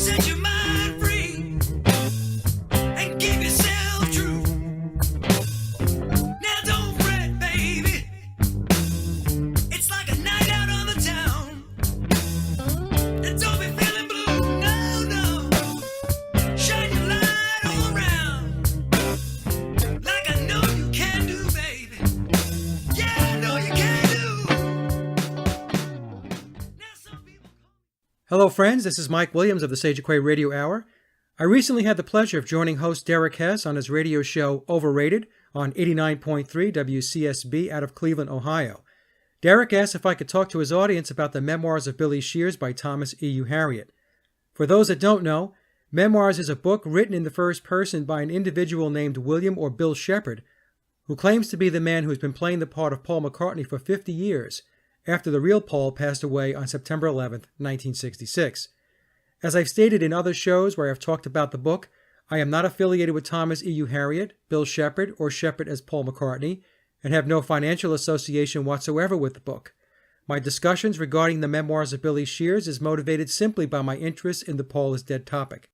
Set your mind free and give yourself true. Now don't fret, baby. It's like a night out on the town. And don't be feeling blue, no, no. Shine your light all around. Like I know you can do, baby. Yeah, I know you can do. Now some people... Hello, friends. This is Mike Williams of the Quay Radio Hour. I recently had the pleasure of joining host Derek Hess on his radio show Overrated on 89.3 WCSB out of Cleveland, Ohio. Derek asked if I could talk to his audience about the Memoirs of Billy Shears by Thomas E.U. Harriot. For those that don't know, Memoirs is a book written in the first person by an individual named William or Bill Shepherd, who claims to be the man who has been playing the part of Paul McCartney for 50 years, after the real Paul passed away on September 11, 1966. As I've stated in other shows where I've talked about the book, I am not affiliated with Thomas E.U. Harriot, Bill Shepherd, or Shepherd as Paul McCartney, and have no financial association whatsoever with the book. My discussions regarding the Memoirs of Billy Shears is motivated simply by my interest in the Paul is dead topic.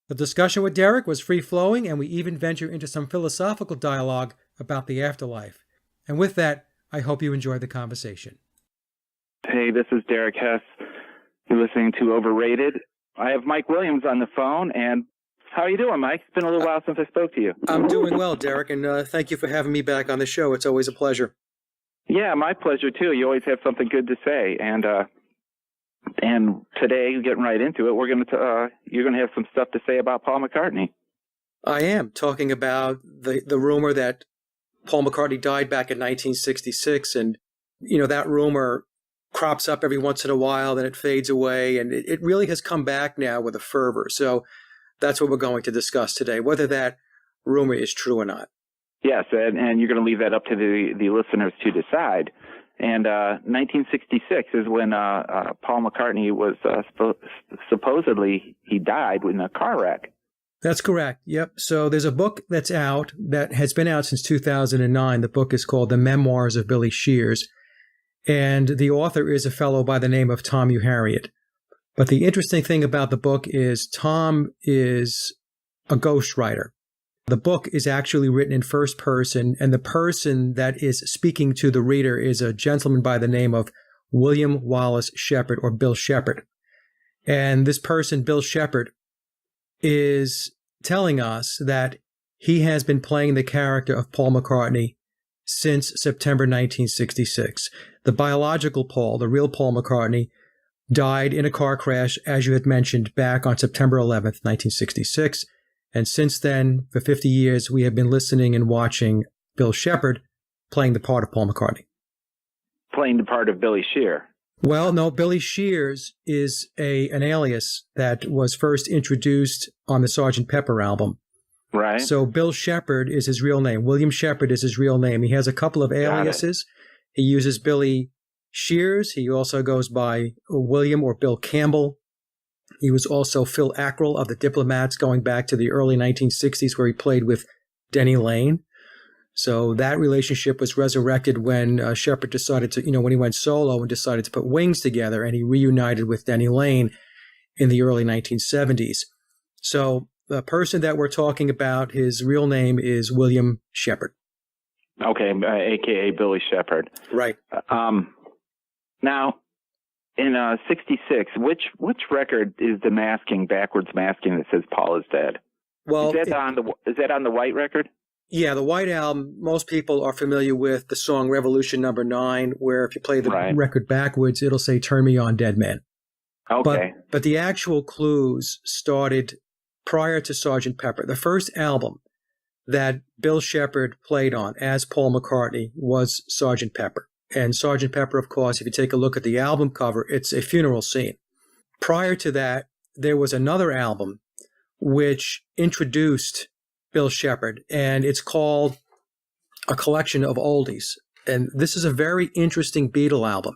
The discussion with Derek was free-flowing, and we even venture into some philosophical dialogue about the afterlife. And with that, I hope you enjoy the conversation. Hey, this is Derek Hess. You're listening to Overrated. I have Mike Williams on the phone, and how are you doing, Mike? It's been a little while since I spoke to you. I'm doing well, Derek, and thank you for having me back on the show. It's always a pleasure. Yeah, my pleasure, too. You always have something good to say, and today, getting right into it, you're going to have some stuff to say about Paul McCartney. I am talking about the rumor that Paul McCartney died back in 1966, and, that rumor crops up every once in a while, then it fades away, and it really has come back now with a fervor. So that's what we're going to discuss today, whether that rumor is true or not. Yes, and you're going to leave that up to the listeners to decide. And 1966 is when Paul McCartney was supposedly he died in a car wreck. That's correct. Yep. So there's a book that's out that has been out since 2009. The book is called The Memoirs of Billy Shears. And the author is a fellow by the name of Tom U. Harriot. But the interesting thing about the book is Tom is a ghostwriter. The book is actually written in first person, and the person that is speaking to the reader is a gentleman by the name of William Wallace Shepherd, or Bill Shepherd. And this person, Bill Shepherd, is telling us that he has been playing the character of Paul McCartney since September 1966. The biological Paul, the real Paul McCartney, died in a car crash, as you had mentioned, back on September 11th, 1966. And since then, for 50 years, we have been listening and watching Bill Shepherd playing the part of Paul McCartney. Playing the part of Billy Shear. Well, no, Billy Shears is an alias that was first introduced on the Sgt. Pepper album. Right. So Bill Shepherd is his real name. William Shepherd is his real name. He has a couple of aliases. He uses Billy Shears. He also goes by William or Bill Campbell. He was also Phil Ackrell of the Diplomats going back to the early 1960s, where he played with Denny Lane. So that relationship was resurrected when Shepherd decided to, when he went solo and decided to put Wings together, and he reunited with Denny Lane in the early 1970s. So the person that we're talking about, his real name is William Shepherd. Okay, a.k.a. Billy Shepherd. Right. Now, in 66, which record is the backwards masking that says Paul is dead? Well, is that on the White record? Yeah, the White Album, most people are familiar with the song Revolution No. 9, where if you play the record backwards, it'll say, "Turn Me On, Dead Man." Okay. But the actual clues started prior to Sgt. Pepper. The first album that Bill Shepherd played on as Paul McCartney was Sgt. Pepper. And Sgt. Pepper, of course, if you take a look at the album cover, it's a funeral scene. Prior to that, there was another album which introduced Bill Shepherd, and it's called A Collection of Oldies. And this is a very interesting Beatle album.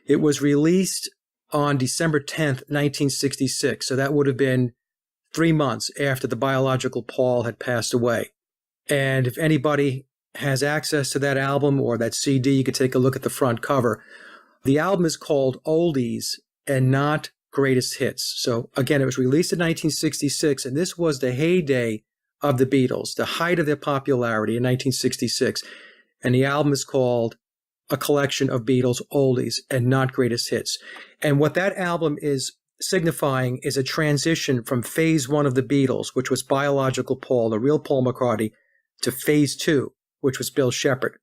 It was released on December 10th, 1966, so that would have been 3 months after the biological Paul had passed away. And if anybody has access to that album or that CD, you could take a look at the front cover. The album is called Oldies and not greatest hits. So again, it was released in 1966, and this was the heyday of the Beatles, the height of their popularity in 1966. And the album is called A Collection of Beatles Oldies and Not Greatest Hits. And what that album is signifying is a transition from phase one of the Beatles, which was biological Paul, the real Paul McCartney, to phase two, which was Bill Shepherd.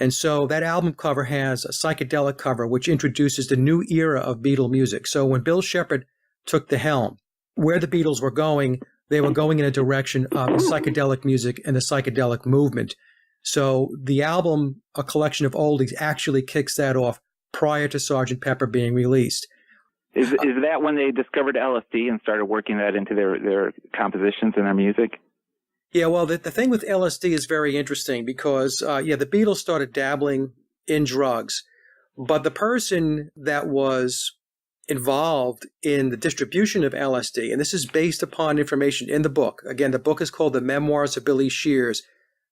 And so that album cover has a psychedelic cover, which introduces the new era of Beatle music. So when Bill Shepherd took the helm, where the Beatles were going, they were going in a direction of psychedelic music and the psychedelic movement. So the album, A Collection of Oldies, actually kicks that off prior to Sgt. Pepper being released. Is that when they discovered LSD and started working that into their compositions and their music? Yeah, well, the thing with LSD is very interesting because, the Beatles started dabbling in drugs, but the person that was involved in the distribution of LSD, and this is based upon information in the book. Again, the book is called The Memoirs of Billy Shears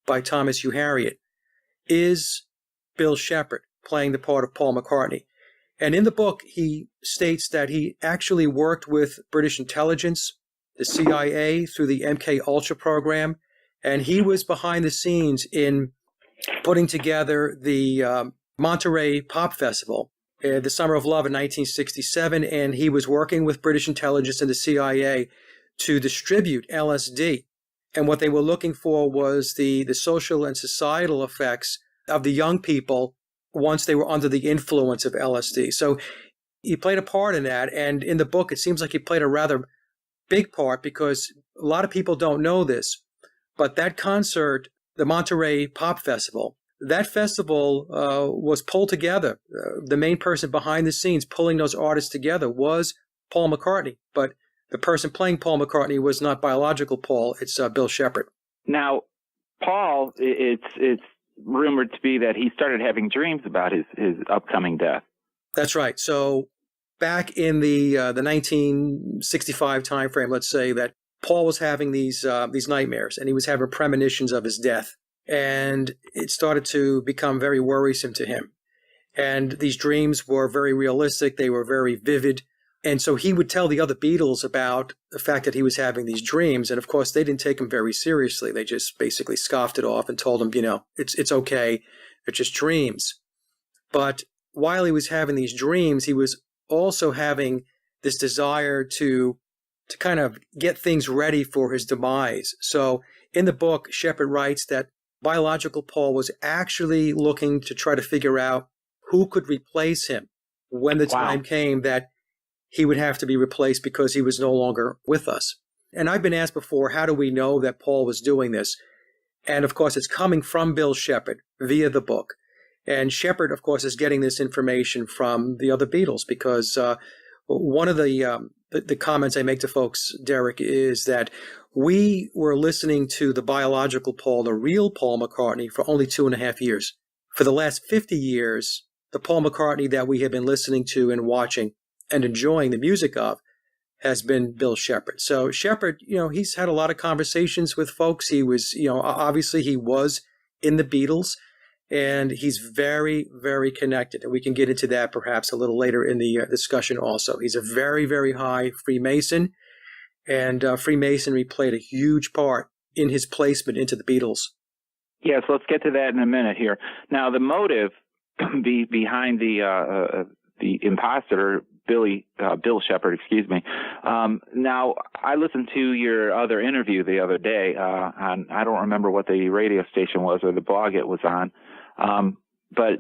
by Thomas Hugh Harriott, is Bill Shepherd playing the part of Paul McCartney. And in the book, he states that he actually worked with British intelligence, the CIA, through the MK Ultra program, and he was behind the scenes in putting together the Monterey Pop Festival, the Summer of Love in 1967, and he was working with British intelligence and the CIA to distribute LSD. And what they were looking for was the social and societal effects of the young people once they were under the influence of LSD. So he played a part in that, and in the book, it seems like he played a rather big part because a lot of people don't know this, but that concert, the Monterey Pop Festival, that festival was pulled together. The main person behind the scenes pulling those artists together was Paul McCartney, but the person playing Paul McCartney was not biological Paul, it's Bill Shepherd. Now, Paul, it's rumored to be that he started having dreams about his upcoming death. That's right. So back in the 1965 timeframe, let's say, that Paul was having these nightmares, and he was having premonitions of his death, and it started to become very worrisome to him. And these dreams were very realistic; they were very vivid, and so he would tell the other Beatles about the fact that he was having these dreams, and of course they didn't take him very seriously. They just basically scoffed it off and told him, it's okay, they're just dreams. But while he was having these dreams, he was also having this desire to kind of get things ready for his demise. So in the book, Shepherd writes that biological Paul was actually looking to try to figure out who could replace him when the time came that he would have to be replaced because he was no longer with us. And I've been asked before, how do we know that Paul was doing this? And of course, it's coming from Bill Shepherd via the book. And Shepherd, of course, is getting this information from the other Beatles because one of the comments I make to folks, Derek, is that we were listening to the biological Paul, the real Paul McCartney, for only 2.5 years. For the last 50 years, the Paul McCartney that we have been listening to and watching and enjoying the music of has been Bill Shepherd. So Shepherd, he's had a lot of conversations with folks. He was, obviously he was in the Beatles, and he's very, very connected. And we can get into that perhaps a little later in the discussion also. He's a very, very high Freemason, and Freemasonry played a huge part in his placement into the Beatles. Yes, let's get to that in a minute here. Now, the motive behind the imposter, Bill Shepherd, now, I listened to your other interview the other day on, I don't remember what the radio station was or the blog it was on, but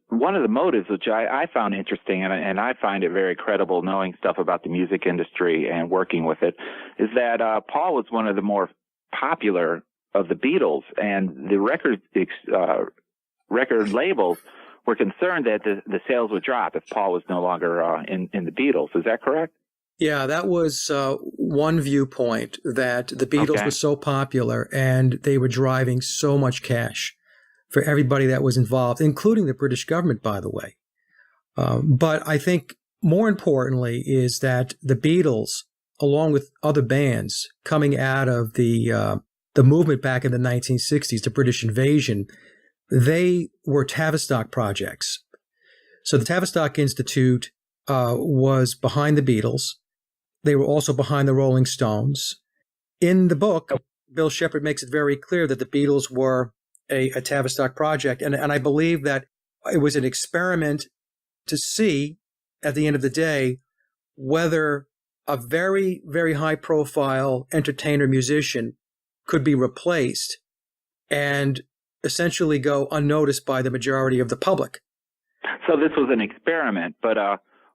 one of the motives, which I found interesting, and I find it very credible knowing stuff about the music industry and working with it, is that Paul was one of the more popular of the Beatles, and the record labels were concerned that the sales would drop if Paul was no longer in the Beatles. Is that correct? Yeah, that was one viewpoint, that the Beatles were so popular and they were driving so much cash for everybody that was involved, including the British government, by the way. But I think more importantly is that the Beatles, along with other bands coming out of the movement back in the 1960s, the British invasion, they were Tavistock projects. So the Tavistock Institute was behind the Beatles. They were also behind the Rolling Stones. In the book, Bill Shepard makes it very clear that the Beatles were a Tavistock project. And I believe that it was an experiment to see, at the end of the day, whether a very, very high-profile entertainer musician could be replaced and essentially go unnoticed by the majority of the public. So this was an experiment, but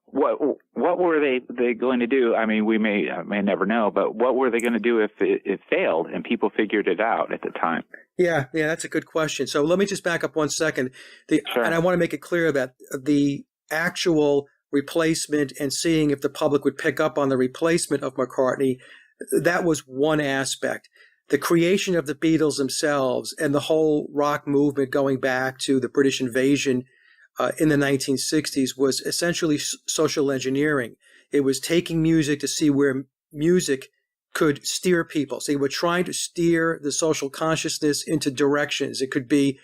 what were they going to do? I mean, we may never know, but what were they going to do if it failed and people figured it out at the time? Yeah, that's a good question. So let me just back up 1 second. Sure. And I want to make it clear that the actual replacement and seeing if the public would pick up on the replacement of McCartney, that was one aspect. The creation of the Beatles themselves and the whole rock movement going back to the British invasion in the 1960s was essentially social engineering. It was taking music to see where music could steer people. So they were trying to steer the social consciousness into directions. It could be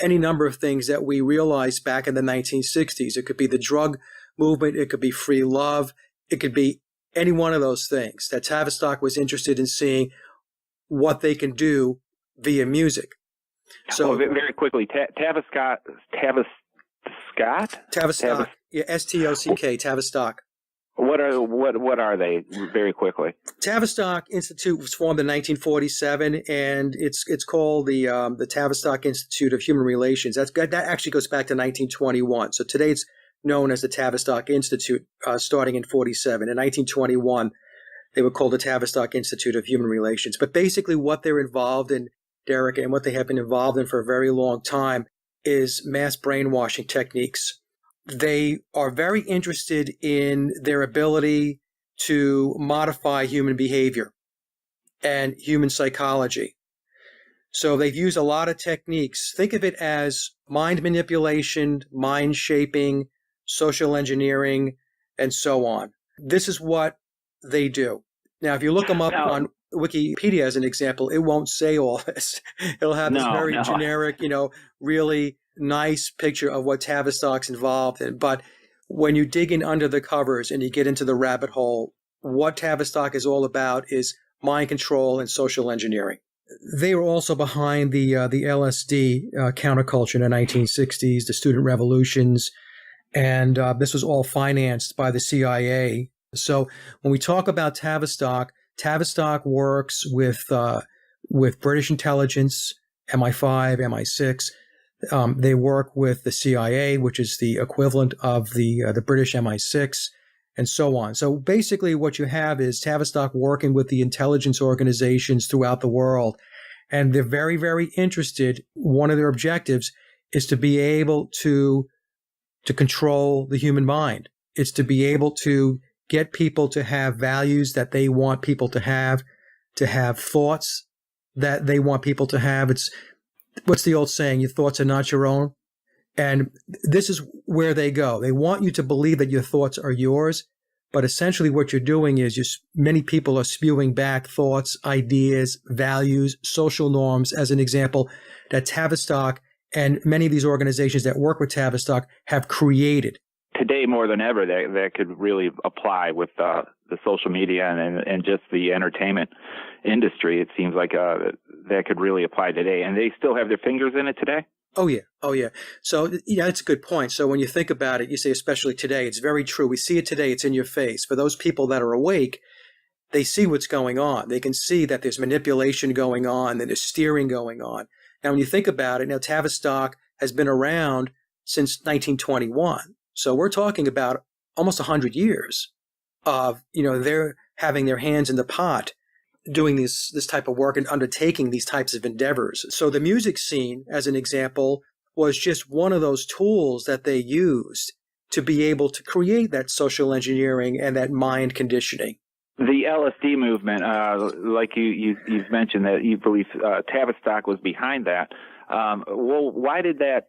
any number of things that we realized back in the 1960s. It could be the drug movement. It could be free love. It could be any one of those things that Tavistock was interested in seeing what they can do via music. So very quickly, Tavistock, yeah, S-T-O-C-K, Tavistock. What are they? Very quickly. Tavistock Institute was formed in 1947, and it's called the Tavistock Institute of Human Relations. That actually goes back to 1921. So today it's known as the Tavistock Institute, starting in 47. In 1921, they were called the Tavistock Institute of Human Relations. But basically, what they're involved in, Derek, and what they have been involved in for a very long time, is mass brainwashing techniques. They are very interested in their ability to modify human behavior and human psychology. So they've used a lot of techniques. Think of it as mind manipulation, mind shaping, social engineering, and so on. This is what they do. Now, if you look them up on Wikipedia as an example, it won't say all this. It'll have this very generic, really nice picture of what Tavistock's involved in. But when you dig in under the covers and you get into the rabbit hole, what Tavistock is all about is mind control and social engineering. They were also behind the LSD counterculture in the 1960s, the student revolutions, and this was all financed by the CIA. So when we talk about Tavistock, Tavistock works with British intelligence, MI5, MI6. They work with the CIA, which is the equivalent of the British MI6, and so on. So basically what you have is Tavistock working with the intelligence organizations throughout the world, and they're very, very interested. One of their objectives is to be able to control the human mind. It's to be able to get people to have values that they want people to have thoughts that they want people to have. It's what's the old saying? Your thoughts are not your own. And this is where they go. They want you to believe that your thoughts are yours, but essentially what you're doing is many people are spewing back thoughts, ideas, values, social norms, as an example, that Tavistock and many of these organizations that work with Tavistock have created. Today, more than ever, that could really apply with the social media and just the entertainment industry. It seems like that could really apply today. And they still have their fingers in it today? Oh, yeah. So, that's a good point. So when you think about it, you say, especially today, it's very true. We see it today. It's in your face. For those people that are awake, they see what's going on. They can see that there's manipulation going on, that there's steering going on. Now, when you think about it, Tavistock has been around since 1921. So we're talking about almost 100 years of, they're having their hands in the pot doing this type of work and undertaking these types of endeavors. So the music scene, as an example, was just one of those tools that they used to be able to create that social engineering and that mind conditioning. The LSD movement, like you've mentioned that you believe Tavistock was behind that. Well, why did that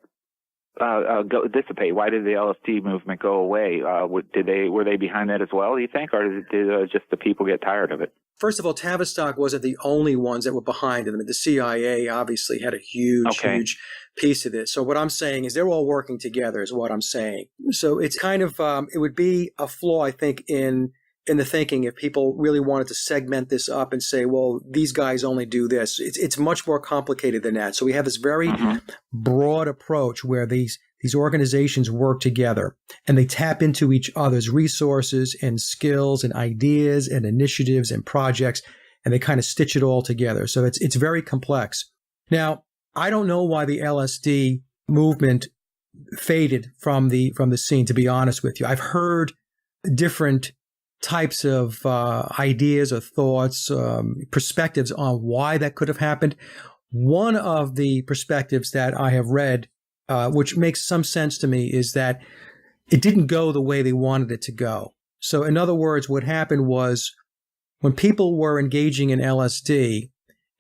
dissipate? Why did the LSD movement go away? Were they behind that as well, do you think, or did just the people get tired of it? First of all, Tavistock wasn't the only ones that were behind it. I mean, the CIA obviously had a huge piece of this. So what I'm saying is they're all working together is what I'm saying. So it's kind of, it would be a flaw, I think, in the thinking if people really wanted to segment this up and say, well, these guys only do this. It's much more complicated than that. So we have this very broad approach where these organizations work together and they tap into each other's resources and skills and ideas and initiatives and projects, and they kind of stitch it all together. So it's very complex. Now, I don't know why the LSD movement faded from the scene, to be honest with you. I've heard different types of ideas or thoughts, perspectives on why that could have happened. One of the perspectives that I have read, which makes some sense to me, is that it didn't go the way they wanted it to go. So in other words, what happened was when people were engaging in LSD,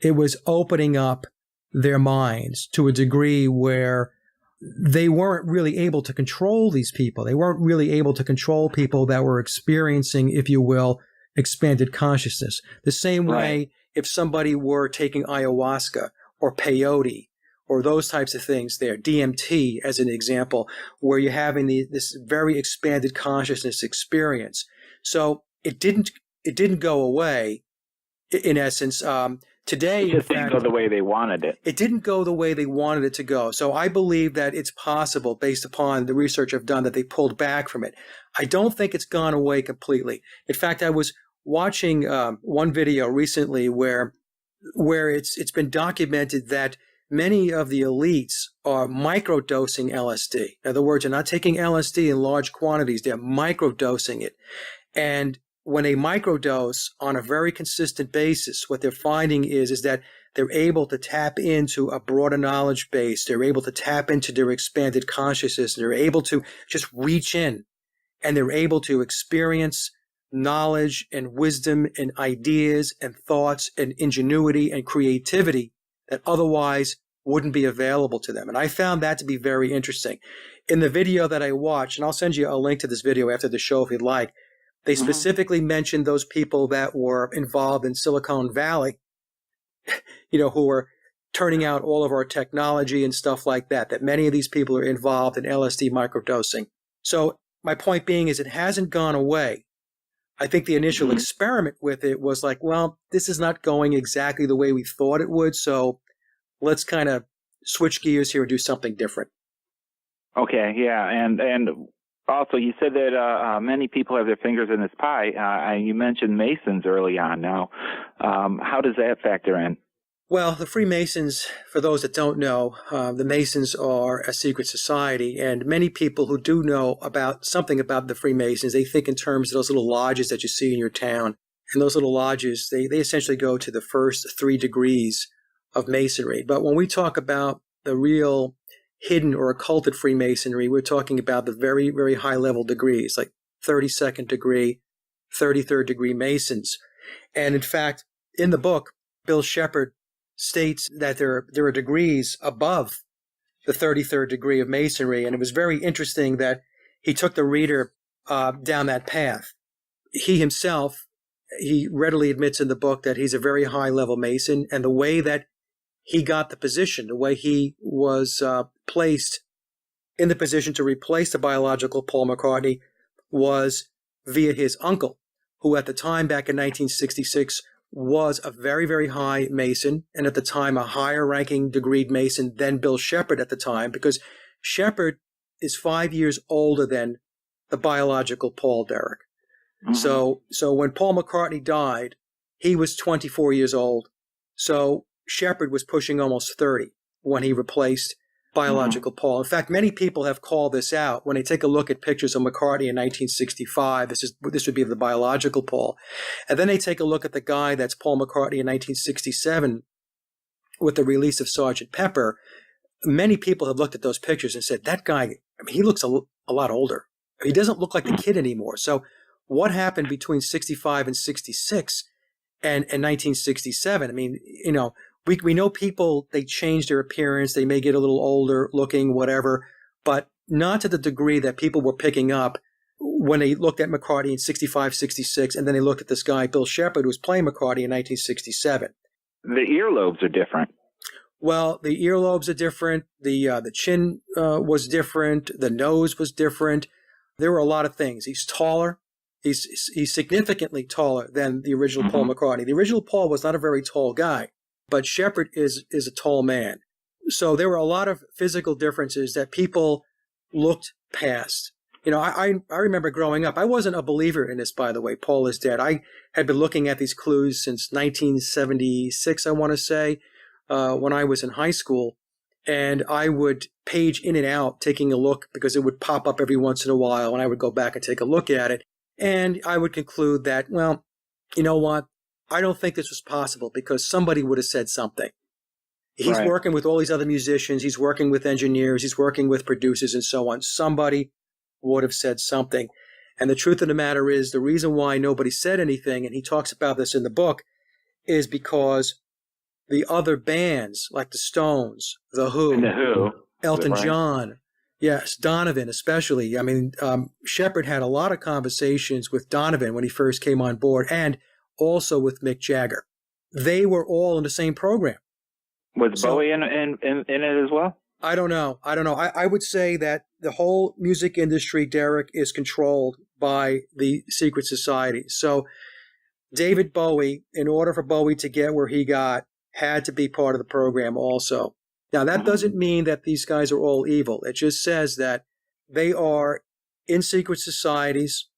it was opening up their minds to a degree where they weren't really able to control these people. They weren't really able to control people that were experiencing, if you will, expanded consciousness. The same way if somebody were taking ayahuasca or peyote or those types of things there, DMT as an example, where you're having this very expanded consciousness experience. So it didn't go away, in essence. Today, it just didn't go the way they wanted it. It didn't go the way they wanted it to go. So I believe that it's possible, based upon the research I've done, that they pulled back from it. I don't think it's gone away completely. In fact, I was watching one video recently where it's been documented that many of the elites are microdosing LSD. In other words, they're not taking LSD in large quantities. They're microdosing it. And when they microdose on a very consistent basis, what they're finding is that they're able to tap into a broader knowledge base. They're able to tap into their expanded consciousness. They're able to just reach in, and they're able to experience knowledge and wisdom and ideas and thoughts and ingenuity and creativity that otherwise wouldn't be available to them. And I found that to be very interesting. In the video that I watched, and I'll send you a link to this video after the show if you'd like, they specifically mentioned those people that were involved in Silicon Valley, who were turning out all of our technology and stuff like that, that many of these people are involved in LSD microdosing. So my point being is it hasn't gone away. I think the initial experiment with it was like, well, this is not going exactly the way we thought it would, so let's kind of switch gears here and do something different. Okay, yeah, and also, you said that many people have their fingers in this pie. You mentioned Masons early on. Now, how does that factor in? Well, the Freemasons, for those that don't know, the Masons are a secret society, and many people who do know something about the Freemasons, they think in terms of those little lodges that you see in your town. And those little lodges, they essentially go to the first 3 degrees of Masonry. But when we talk about the real hidden or occulted Freemasonry, we're talking about the very, very high-level degrees, like 32nd degree, 33rd degree Masons. And in fact, in the book, Bill Shepard states that there are degrees above the 33rd degree of Masonry, and it was very interesting that he took the reader down that path. He himself, he readily admits in the book that he's a very high-level Mason, and the way that he got the position, the way he was placed in the position to replace the biological Paul McCartney was via his uncle, who at the time, back in 1966, was a very, very high Mason, and at the time a higher-ranking degreed Mason than Bill Shepard at the time, because Shepard is 5 years older than the biological Paul, Derek. So when Paul McCartney died, he was 24 years old. So Shepard was pushing almost 30 when he replaced biological Paul. In fact, many people have called this out when they take a look at pictures of McCartney in 1965. This would be the biological Paul. And then they take a look at the guy that's Paul McCartney in 1967 with the release of Sgt. Pepper. Many people have looked at those pictures and said, that guy, he looks a lot older. He doesn't look like the kid anymore. So what happened between 65 and 66 and 1967? I mean, we know people, they change their appearance. They may get a little older looking, whatever. but not to the degree that people were picking up when they looked at McCartney in 65, 66, and then they looked at this guy, Bill Shepherd, who was playing McCartney in 1967. The earlobes are different. Well, the earlobes are different. The chin was different. The nose was different. There were a lot of things. He's taller. He's significantly taller than the original Paul McCartney. The original Paul was not a very tall guy, but Shepherd is a tall man. So there were a lot of physical differences that people looked past. You know, I remember growing up. I wasn't a believer in this, by the way. Paul is dead. I had been looking at these clues since 1976, I want to say, when I was in high school. And I would page in and out taking a look because it would pop up every once in a while, and I would go back and take a look at it. And I would conclude that, well, you know what? I don't think this was possible because somebody would have said something. He's working with all these other musicians. He's working with engineers. He's working with producers and so on. Somebody would have said something. And the truth of the matter is, the reason why nobody said anything, and he talks about this in the book, is because the other bands, like the Stones, The Who, Elton John, yes, Donovan especially. I mean, Shepherd had a lot of conversations with Donovan when he first came on board, and also with Mick Jagger. They were all in the same program. Was Bowie in it as well? I don't know. I would say that the whole music industry, Derek, is controlled by the secret society. So David Bowie, in order for Bowie to get where he got, had to be part of the program also. Now, that doesn't mean that these guys are all evil. It just says that they are in secret societies.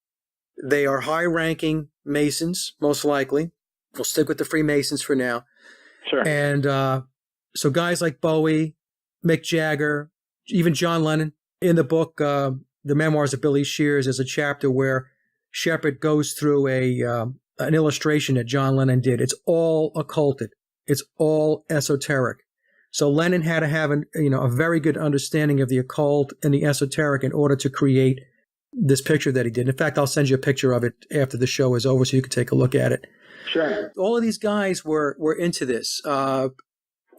They are high-ranking Masons, most likely. We'll stick with the Freemasons for now. Sure. And so guys like Bowie, Mick Jagger, even John Lennon. In the book, The Memoirs of Billy Shears, there's a chapter where Shepherd goes through an illustration that John Lennon did. It's all occulted. It's all esoteric. So Lennon had to have a very good understanding of the occult and the esoteric in order to create this picture that he did. In fact, I'll send you a picture of it after the show is over so you can take a look at it. Sure. All of these guys were into this.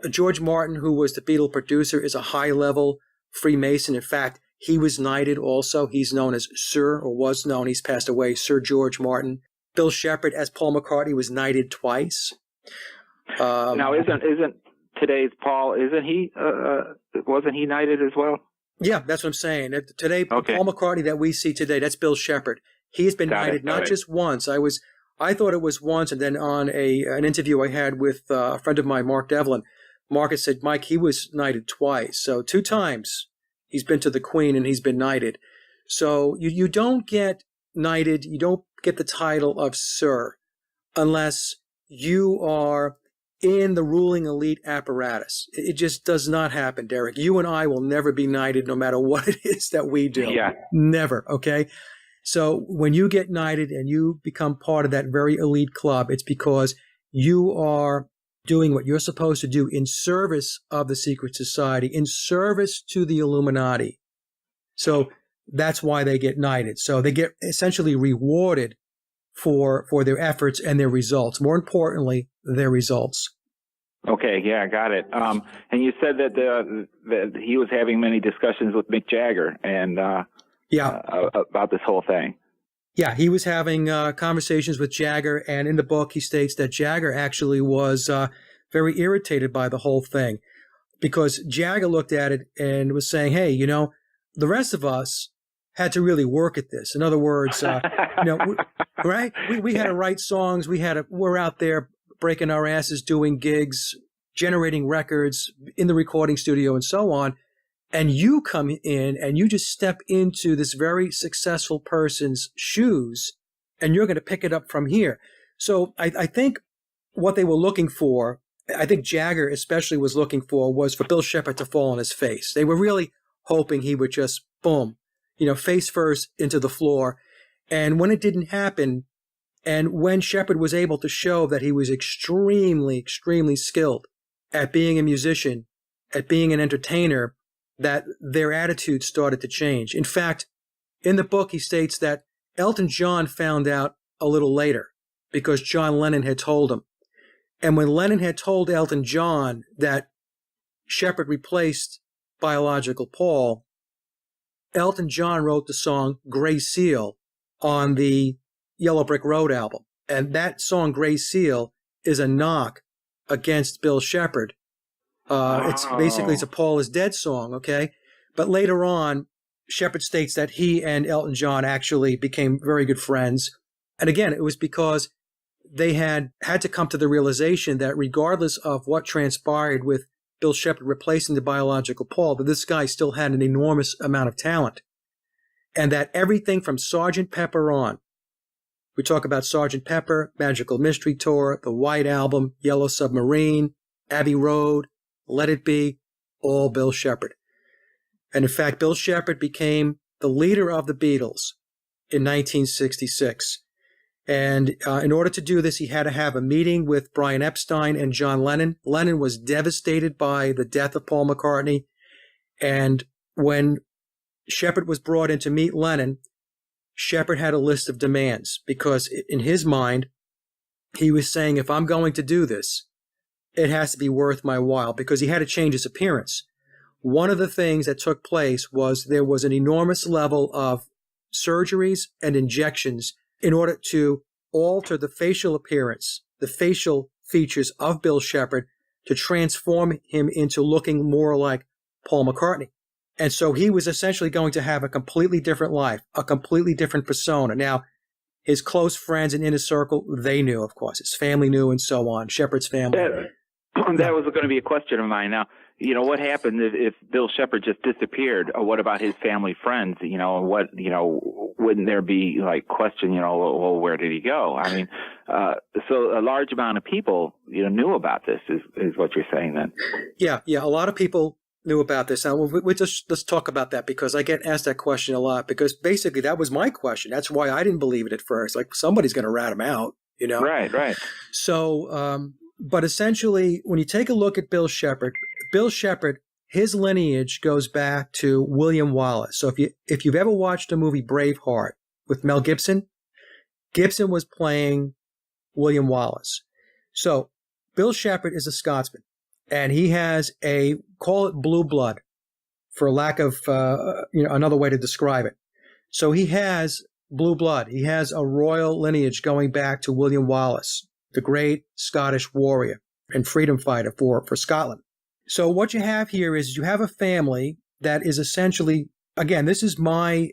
George Martin, who was the Beatle producer, is a high-level Freemason. In fact, he was knighted also. He's known as Sir, or was known. He's passed away, Sir George Martin. Bill Shepherd, as Paul McCartney, was knighted twice. Now, isn't today's Paul? Isn't he? Wasn't he knighted as well? Yeah, that's what I'm saying. Today, okay. Paul McCartney that we see today, that's Bill Shepherd. He's been knighted not just once. I thought it was once, and then on an interview I had with a friend of mine, Mark Devlin, Mark had said, Mike, he was knighted twice. So 2 times he's been to the Queen and he's been knighted. So you don't get knighted, you don't get the title of Sir unless you are in the ruling elite apparatus. It just does not happen, Derek. You and I will never be knighted no matter what it is that we do. Yeah. Never, okay? So when you get knighted and you become part of that very elite club, it's because you are doing what you're supposed to do in service of the secret society, in service to the Illuminati. So that's why they get knighted. So they get essentially rewarded for their efforts and their results. More importantly, their results. Okay, yeah, got it. And you said that he was having many discussions with Mick Jagger and about this whole thing. Yeah, he was having conversations with Jagger, and in the book he states that Jagger actually was very irritated by the whole thing because Jagger looked at it and was saying, hey, the rest of us had to really work at this. In other words, right? We had to write songs. We're out there breaking our asses, doing gigs, generating records in the recording studio and so on. And you come in and you just step into this very successful person's shoes and you're going to pick it up from here. So I think what they were looking for, I think Jagger especially was looking for, was for Bill Shepherd to fall on his face. They were really hoping he would just, boom, face first into the floor. And when it didn't happen, and when Shepherd was able to show that he was extremely, extremely skilled at being a musician, at being an entertainer, that their attitude started to change. In fact, in the book, he states that Elton John found out a little later because John Lennon had told him. And when Lennon had told Elton John that Shepherd replaced biological Paul, Elton John wrote the song Gray Seal on the Yellow Brick Road album. And that song, Gray Seal, is a knock against Bill Shepherd. It's a Paul is Dead song, okay? But later on, Shepherd states that he and Elton John actually became very good friends. And again, it was because they had to come to the realization that regardless of what transpired with Bill Shepherd replacing the biological Paul, that this guy still had an enormous amount of talent. And that everything from Sgt. Pepper on, we talk about Sgt. Pepper, Magical Mystery Tour, the White Album, Yellow Submarine, Abbey Road, Let It Be, all Bill Shepherd. And in fact, Bill Shepherd became the leader of the Beatles in 1966. And in order to do this, he had to have a meeting with Brian Epstein and John Lennon. Lennon was devastated by the death of Paul McCartney. And when Shepherd was brought in to meet Lennon, Shepherd had a list of demands because in his mind, he was saying, if I'm going to do this, it has to be worth my while, because he had to change his appearance. One of the things that took place was there was an enormous level of surgeries and injections in order to alter the facial appearance, the facial features of Bill Shepherd, to transform him into looking more like Paul McCartney. And so he was essentially going to have a completely different life, a completely different persona. Now, his close friends and inner circle, they knew, of course. His family knew and so on, Shepherd's family. That was going to be a question of mine. Now, what happened if Bill Shepherd just disappeared? Or what about his family friends? Wouldn't there be like question, well, where did he go? I mean, so a large amount of people, knew about this is what you're saying then. Yeah. A lot of people knew about this. Now, let's talk about that, because I get asked that question a lot, because basically that was my question. That's why I didn't believe it at first. Like, somebody's going to rat him out, Right. So, but essentially, when you take a look at Bill Shepherd, his lineage goes back to William Wallace. So if you've ever watched the movie Braveheart with Mel Gibson, Gibson was playing William Wallace. So Bill Shepherd is a Scotsman, and he has call it blue blood, for lack of another way to describe it. So he has blue blood. He has a royal lineage going back to William Wallace, the great Scottish warrior and freedom fighter for Scotland. So what you have here is you have a family that is essentially, again, this is my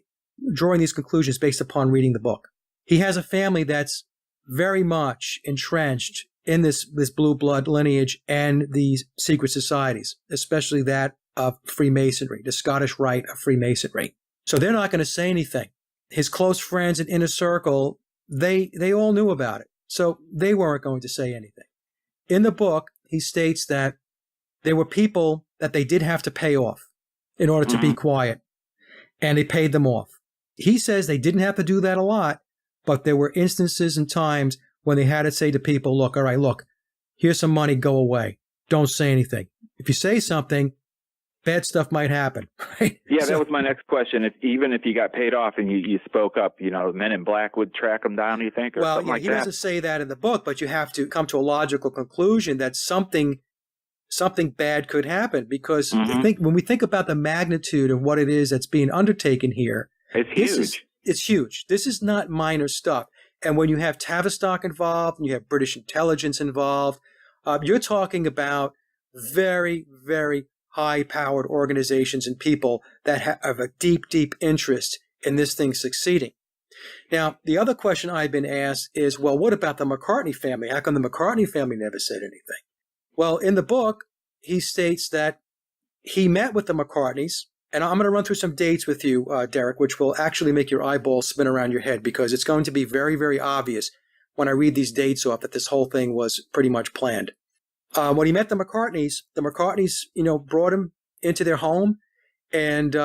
drawing these conclusions based upon reading the book. He has a family that's very much entrenched in this blue blood lineage and these secret societies, especially that of Freemasonry, the Scottish Rite of Freemasonry. So they're not going to say anything. His close friends and inner circle, they all knew about it. So they weren't going to say anything. In the book, he states that there were people that they did have to pay off in order to be quiet, and they paid them off. He says they didn't have to do that a lot, but there were instances and times when they had to say to people, look, here's some money, go away. Don't say anything. If you say something, bad stuff might happen. Right? Yeah, that was my next question. Even if you got paid off and you spoke up, Men in Black would track them down, you think? Or well, something like he that? doesn't say that in the book, but you have to come to a logical conclusion that something bad could happen, because when we think about the magnitude of what it is that's being undertaken here, it's huge. It's huge. This is not minor stuff. And when you have Tavistock involved and you have British intelligence involved, you're talking about very, very high-powered organizations and people that have a deep, deep interest in this thing succeeding. Now, the other question I've been asked is, well, what about the McCartney family? How come the McCartney family never said anything? Well, in the book, he states that he met with the McCartneys, and I'm going to run through some dates with you, Derek, which will actually make your eyeballs spin around your head, because it's going to be very, very obvious when I read these dates off that this whole thing was pretty much planned. When he met the McCartneys, brought him into their home, and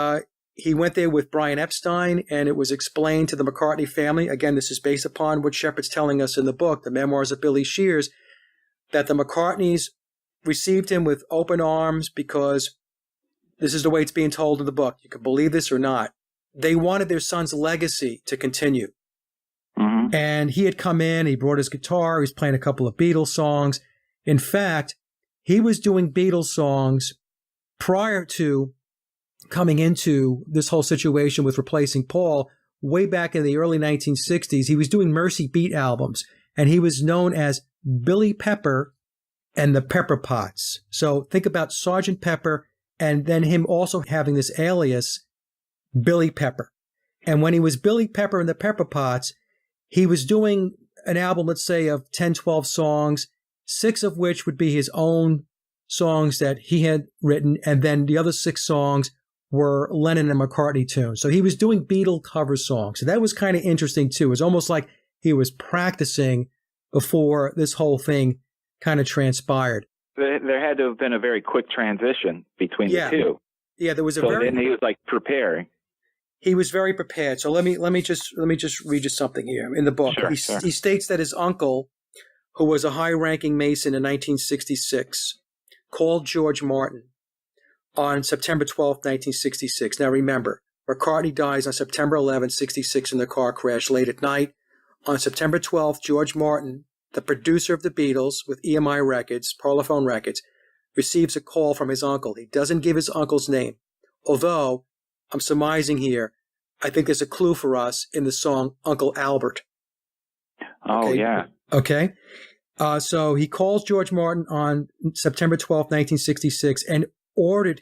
he went there with Brian Epstein, and it was explained to the McCartney family. Again, this is based upon what Shepherd's telling us in the book, the Memoirs of Billy Shears, that the McCartneys received him with open arms, because this is the way it's being told in the book. You can believe this or not. They wanted their son's legacy to continue. Mm-hmm. And he had come in, he brought his guitar, he was playing a couple of Beatles songs. In fact, he was doing Beatles songs prior to coming into this whole situation with replacing Paul, way back in the early 1960s, he was doing Mercy Beat albums, and he was known as Billy Pepper and the Pepper Pots. So think about Sergeant Pepper, and then him also having this alias, Billy Pepper. And when he was Billy Pepper and the Pepper Pots, he was doing an album, let's say, of 10, 12 songs, 6 of which would be his own songs that he had written, and then the other 6 songs were Lennon and McCartney tunes. So he was doing Beatle cover songs. So that was kind of interesting, too. It was almost like he was practicing before this whole thing kind of transpired. There had to have been a very quick transition between the two. Yeah, there was then he was like preparing. He was very prepared. So let me just read you something here in the book. Sure, he states that his uncle, who was a high-ranking Mason in 1966, called George Martin on September 12, 1966. Now remember, McCartney dies on September 11, 66 in the car crash late at night. On September 12th, George Martin, the producer of the Beatles with EMI Records, Parlophone Records, receives a call from his uncle. He doesn't give his uncle's name, although I'm surmising here, I think there's a clue for us in the song Uncle Albert. Oh, okay? yeah. Okay. So he calls George Martin on September 12th, 1966, and ordered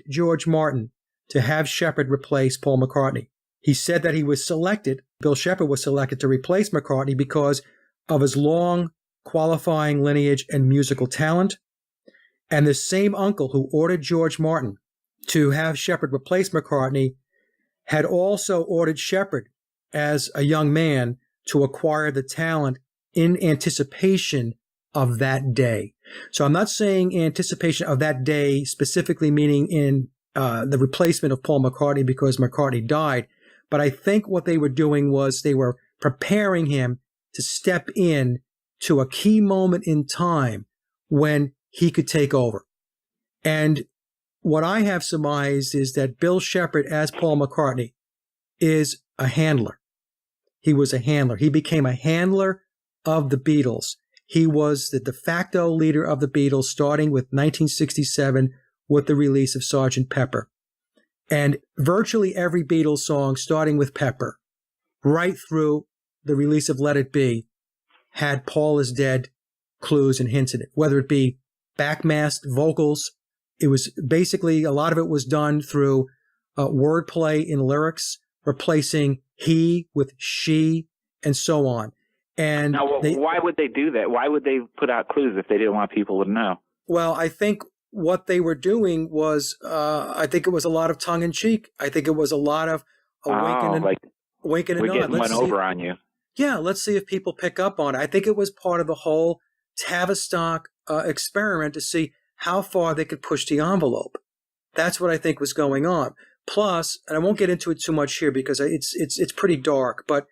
George Martin to have Shepherd replace Paul McCartney. He said that Bill Shepherd was selected to replace McCartney because of his long qualifying lineage and musical talent. And the same uncle who ordered George Martin to have Shepherd replace McCartney had also ordered Shepherd as a young man to acquire the talent in anticipation of that day. So I'm not saying anticipation of that day specifically meaning in the replacement of Paul McCartney because McCartney died, but I think what they were doing was they were preparing him to step in to a key moment in time when he could take over. And what I have surmised is that Bill Shepherd as Paul McCartney is a handler. He was a handler. He became a handler of the Beatles. He was the de facto leader of the Beatles starting with 1967 with the release of Sgt. Pepper. And virtually every Beatles song, starting with Pepper, right through the release of Let It Be, had Paul is dead clues and hints in it, whether it be backmasked vocals. It was basically, a lot of it was done through wordplay in lyrics, replacing he with she, and so on. And now, why would they do that? Why would they put out clues if they didn't want people to know? Well, I think what they were doing was, I think it was a lot of tongue-in-cheek. I think it was a lot of winking and nod. We're getting one over on you. Yeah, let's see if people pick up on it. I think it was part of the whole Tavistock experiment to see how far they could push the envelope. That's what I think was going on. Plus, and I won't get into it too much here because it's pretty dark, but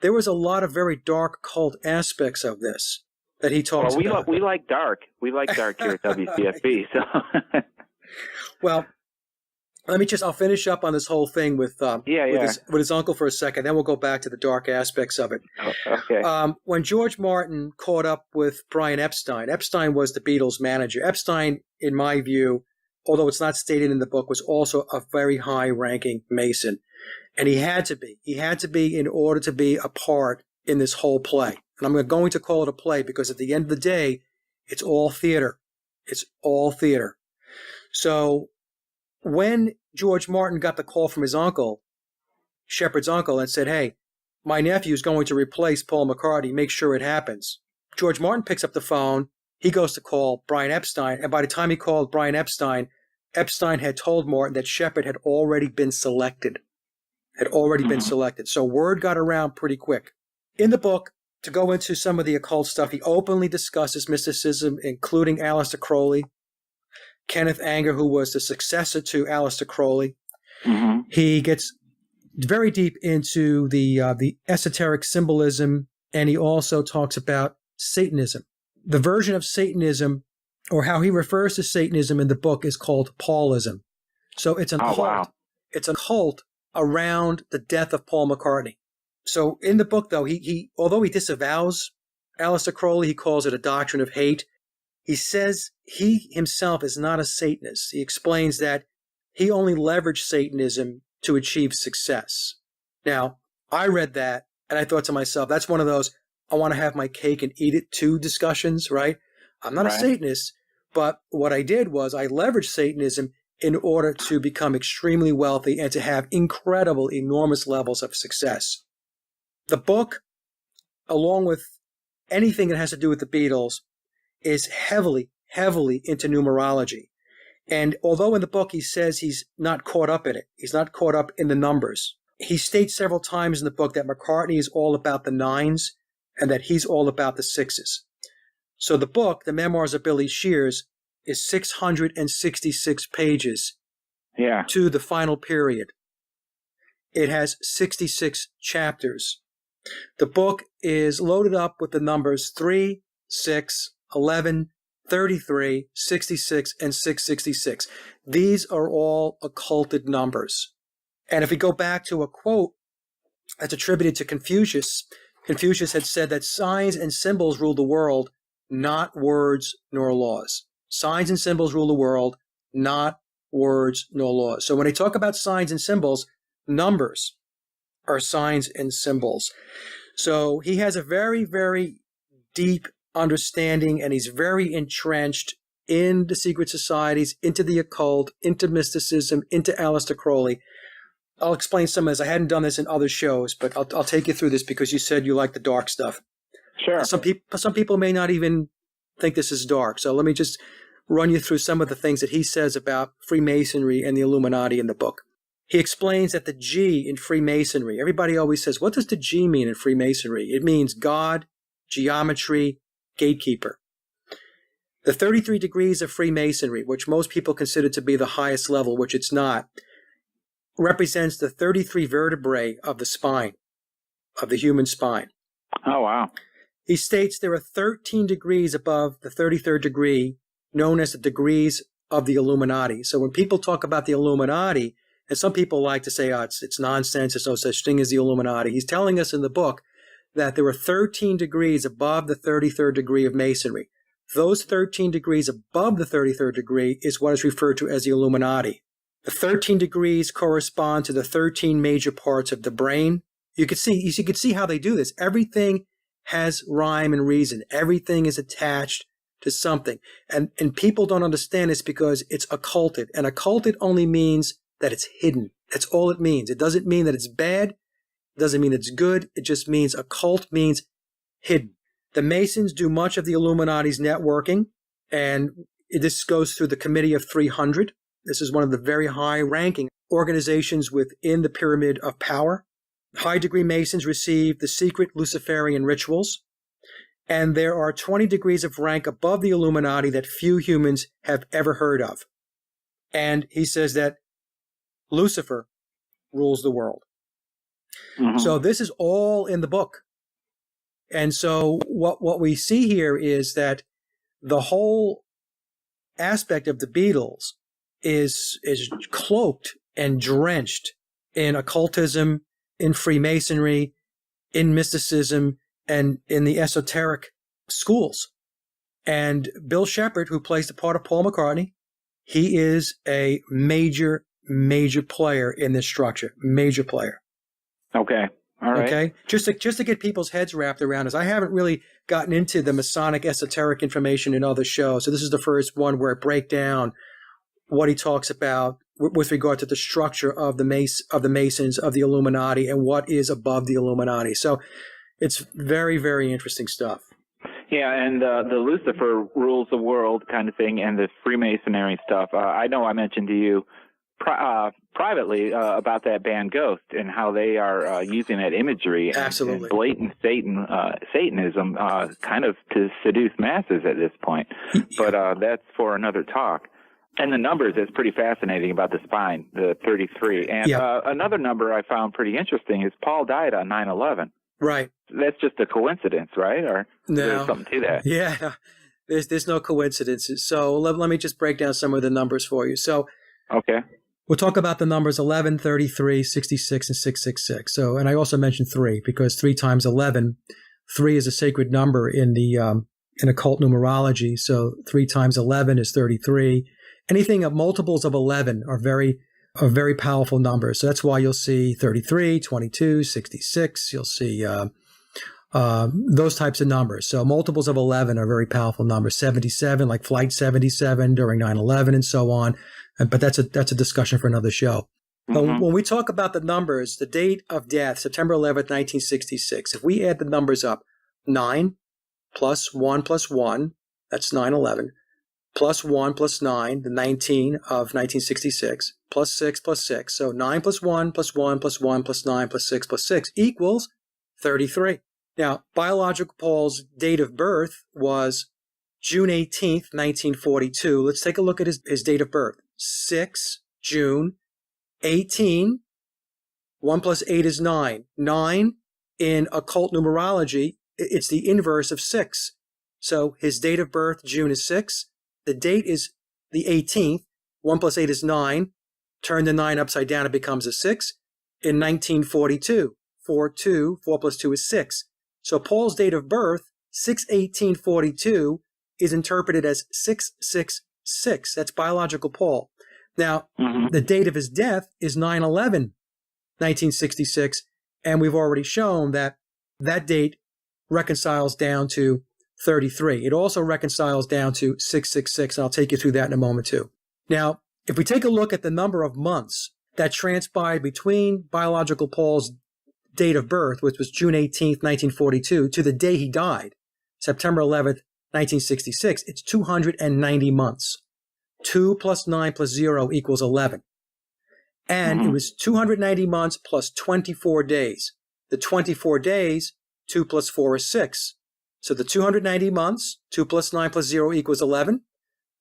there was a lot of very dark cult aspects of this that he talks about. We like dark. We like dark here at WCSB. So, well, I'll finish up on this whole thing with his uncle for a second. Then we'll go back to the dark aspects of it. Oh, okay. When George Martin caught up with Brian Epstein was the Beatles' manager. Epstein, in my view, although it's not stated in the book, was also a very high-ranking Mason. And he had to be. He had to be in order to be a part in this whole play. And I'm going to call it a play because at the end of the day, it's all theater. It's all theater. So when George Martin got the call from his uncle, Shepherd's uncle, and said, hey, my nephew is going to replace Paul McCartney. Make sure it happens. George Martin picks up the phone. He goes to call Brian Epstein. And by the time he called Brian Epstein, Epstein had told Martin that Shepherd had already been selected. So word got around pretty quick. In the book, to go into some of the occult stuff, he openly discusses mysticism, including Aleister Crowley, Kenneth Anger, who was the successor to Aleister Crowley. Mm-hmm. He gets very deep into the esoteric symbolism, and he also talks about Satanism. The version of Satanism, or how he refers to Satanism in the book, is called Paulism. So it's an cult. Wow. It's a cult around the death of Paul McCartney. So in the book, though, he although he disavows Aleister Crowley, he calls it a doctrine of hate. He says he himself is not a Satanist. He explains that he only leveraged Satanism to achieve success. Now, I read that and I thought to myself, that's one of those, I want to have my cake and eat it too discussions, right? I'm not a Satanist, but what I did was I leveraged Satanism in order to become extremely wealthy and to have incredible, enormous levels of success. The book, along with anything that has to do with the Beatles, is heavily, heavily into numerology. And although in the book he says he's not caught up in it, he's not caught up in the numbers, he states several times in the book that McCartney is all about the nines and that he's all about the sixes. So the book, The Memoirs of Billy Shears, is 666 pages to the final period. It has 66 chapters. The book is loaded up with the numbers 3, 6, 11, 33, 66, and 666. These are all occulted numbers. And if we go back to a quote that's attributed to Confucius, Confucius had said that signs and symbols rule the world, not words nor laws. Signs and symbols rule the world, not words nor laws. So when they talk about signs and symbols, numbers are signs and symbols. So he has a very, very deep understanding, and he's very entrenched in the secret societies, into the occult, into mysticism, into Aleister Crowley. I'll explain some of this. I hadn't done this in other shows, but I'll take you through this because you said you like the dark stuff. Sure. Some people may not even think this is dark. So let me just run you through some of the things that he says about Freemasonry and the Illuminati in the book. He explains that the G in Freemasonry, everybody always says, what does the G mean in Freemasonry? It means God, geometry, gatekeeper. The 33 degrees of Freemasonry, which most people consider to be the highest level, which it's not, represents the 33 vertebrae of the spine, of the human spine. Oh, wow. He states there are 13 degrees above the 33rd degree, known as the degrees of the Illuminati. So when people talk about the Illuminati, and some people like to say, oh, it's nonsense, there's no such thing as the Illuminati. He's telling us in the book that there are 13 degrees above the 33rd degree of Masonry. Those 13 degrees above the 33rd degree is what is referred to as the Illuminati. The 13 degrees correspond to the 13 major parts of the brain. You could see how they do this. Everything has rhyme and reason. Everything is attached to something. And people don't understand this because it's occulted. And occulted only means that it's hidden. That's all it means. It doesn't mean that it's bad. It doesn't mean it's good. It just means occult means hidden. The Masons do much of the Illuminati's networking, and this goes through the Committee of 300. This is one of the very high-ranking organizations within the Pyramid of Power. High-degree Masons receive the secret Luciferian rituals, and there are 20 degrees of rank above the Illuminati that few humans have ever heard of. And he says that Lucifer rules the world. Mm-hmm. So this is all in the book. And so what we see here is that the whole aspect of the Beatles is cloaked and drenched in occultism, in Freemasonry, in mysticism, and in the esoteric schools. And Bill Shepherd, who plays the part of Paul McCartney, he is a major, major player in this structure. Major player. Okay. All right. Okay. Just to get people's heads wrapped around this. I haven't really gotten into the Masonic esoteric information in other shows. So this is the first one where I break down what he talks about with regard to the structure of the Masons, of the Illuminati, and what is above the Illuminati. So it's very, very interesting stuff. Yeah, and the Lucifer rules the world kind of thing, and the Freemasonry stuff. I know I mentioned to you privately about that band Ghost and how they are using that imagery and blatant Satanism kind of to seduce masses at this point. But that's for another talk. And the numbers is pretty fascinating about the spine, the 33. And another number I found pretty interesting is Paul died on 9/11. Right. That's just a coincidence, right? Or there's something to that? Yeah, there's no coincidences. So let me just break down some of the numbers for you. So okay. We'll talk about the numbers 11, 33, 66, and 666. So, and I also mentioned 3 because 3 times 11, 3 is a sacred number in the in occult numerology. So 3 times 11 is 33. anything of multiples of 11 are very powerful numbers. So that's why you'll see 33, 22, 66. You'll see those types of numbers. So multiples of 11 are very powerful numbers. 77, like Flight 77 during 9/11 and so on. But that's a discussion for another show. But when we talk about the numbers, the date of death, September 11th, 1966, if we add the numbers up, 9 plus 1, that's 9/11, plus 1 plus 9, the 19 of 1966, plus 6 plus 6. So 9 plus 1 plus 1 plus 1 plus 9 plus 6 plus 6 equals 33. Now, biological Paul's date of birth was June 18th, 1942. Let's take a look at his date of birth. 6 June 18. 1 plus 8 is 9. 9 in occult numerology, it's the inverse of 6. So his date of birth, June, is 6. The date is the 18th. 1 plus 8 is 9. Turn the 9 upside down, it becomes a 6. In 1942, 4 plus 2 is 6. So Paul's date of birth, 6/18/42, is interpreted as 666. That's biological Paul. Now, the date of his death is 9/11/1966, and we've already shown that that date reconciles down to 33. It also reconciles down to 666, and I'll take you through that in a moment too. Now, if we take a look at the number of months that transpired between biological Paul's date of birth, which was June 18th, 1942, to the day he died, September 11th, 1966, it's 290 months. 2 plus 9 plus 0 equals 11. And it was 290 months plus 24 days. The 24 days, 2 plus 4 is 6. So the 290 months, 2 plus 9 plus 0 equals 11.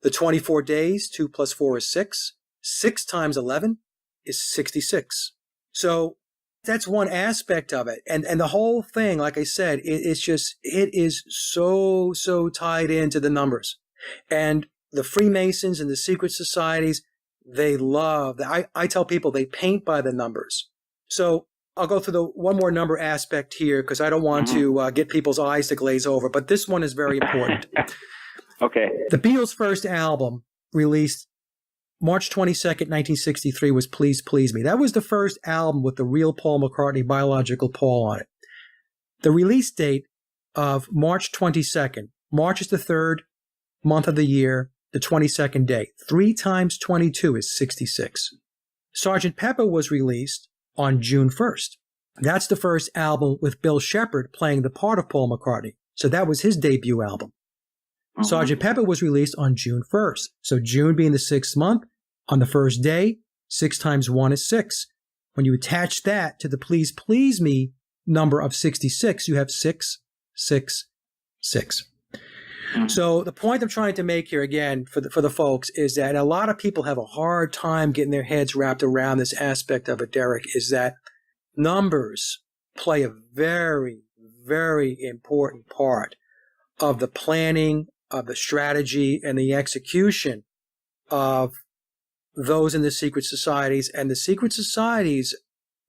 The 24 days, 2 plus 4 is 6. 6 times 11 is 66. So that's one aspect of it. And the whole thing, like I said, it is so tied into the numbers. And the Freemasons and the secret societies, they love that. I tell people they paint by the numbers. So I'll go through the one more number aspect here because I don't want to get people's eyes to glaze over, but this one is very important. Okay. The Beatles' first album, released March 22nd, 1963, was Please Please Me. That was the first album with the real Paul McCartney, biological Paul, on it. The release date of March 22nd. March is the third month of the year, the 22nd day. 3 times 22 is 66. Sgt. Pepper was released on June 1st. That's the first album with Bill Shepherd playing the part of Paul McCartney. So that was his debut album. Sgt. Pepper was released on June 1st. So June being the 6th month, on the first day, 6 times 1 is 6. When you attach that to the Please Please Me number of 66, you have 666. So the point I'm trying to make here, again, for the folks, is that a lot of people have a hard time getting their heads wrapped around this aspect of it, Derek, is that numbers play a very, very important part of the planning, of the strategy, and the execution of those in the secret societies. And the secret societies,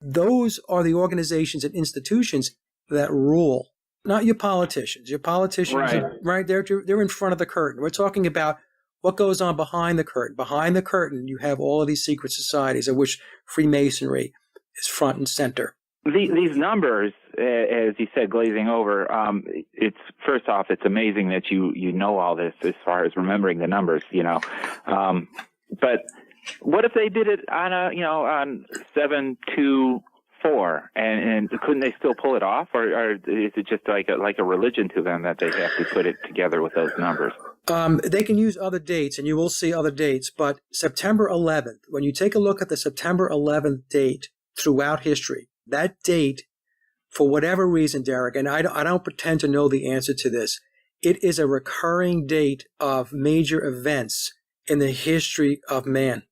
those are the organizations and institutions that rule, not your politicians. Your politicians, right? They're in front of the curtain. We're talking about what goes on behind the curtain. Behind the curtain, you have all of these secret societies, of which Freemasonry is front and center. These numbers, as you said, glazing over, it's first off, it's amazing that you know all this as far as remembering the numbers, but what if they did it on 724, and couldn't they still pull it off, or is it just like a religion to them that they have to put it together with those numbers? They can use other dates, and you will see other dates, but September 11th, when you take a look at the September 11th date throughout history, that date, for whatever reason, Derek, and I don't pretend to know the answer to this, it is a recurring date of major events in the history of man.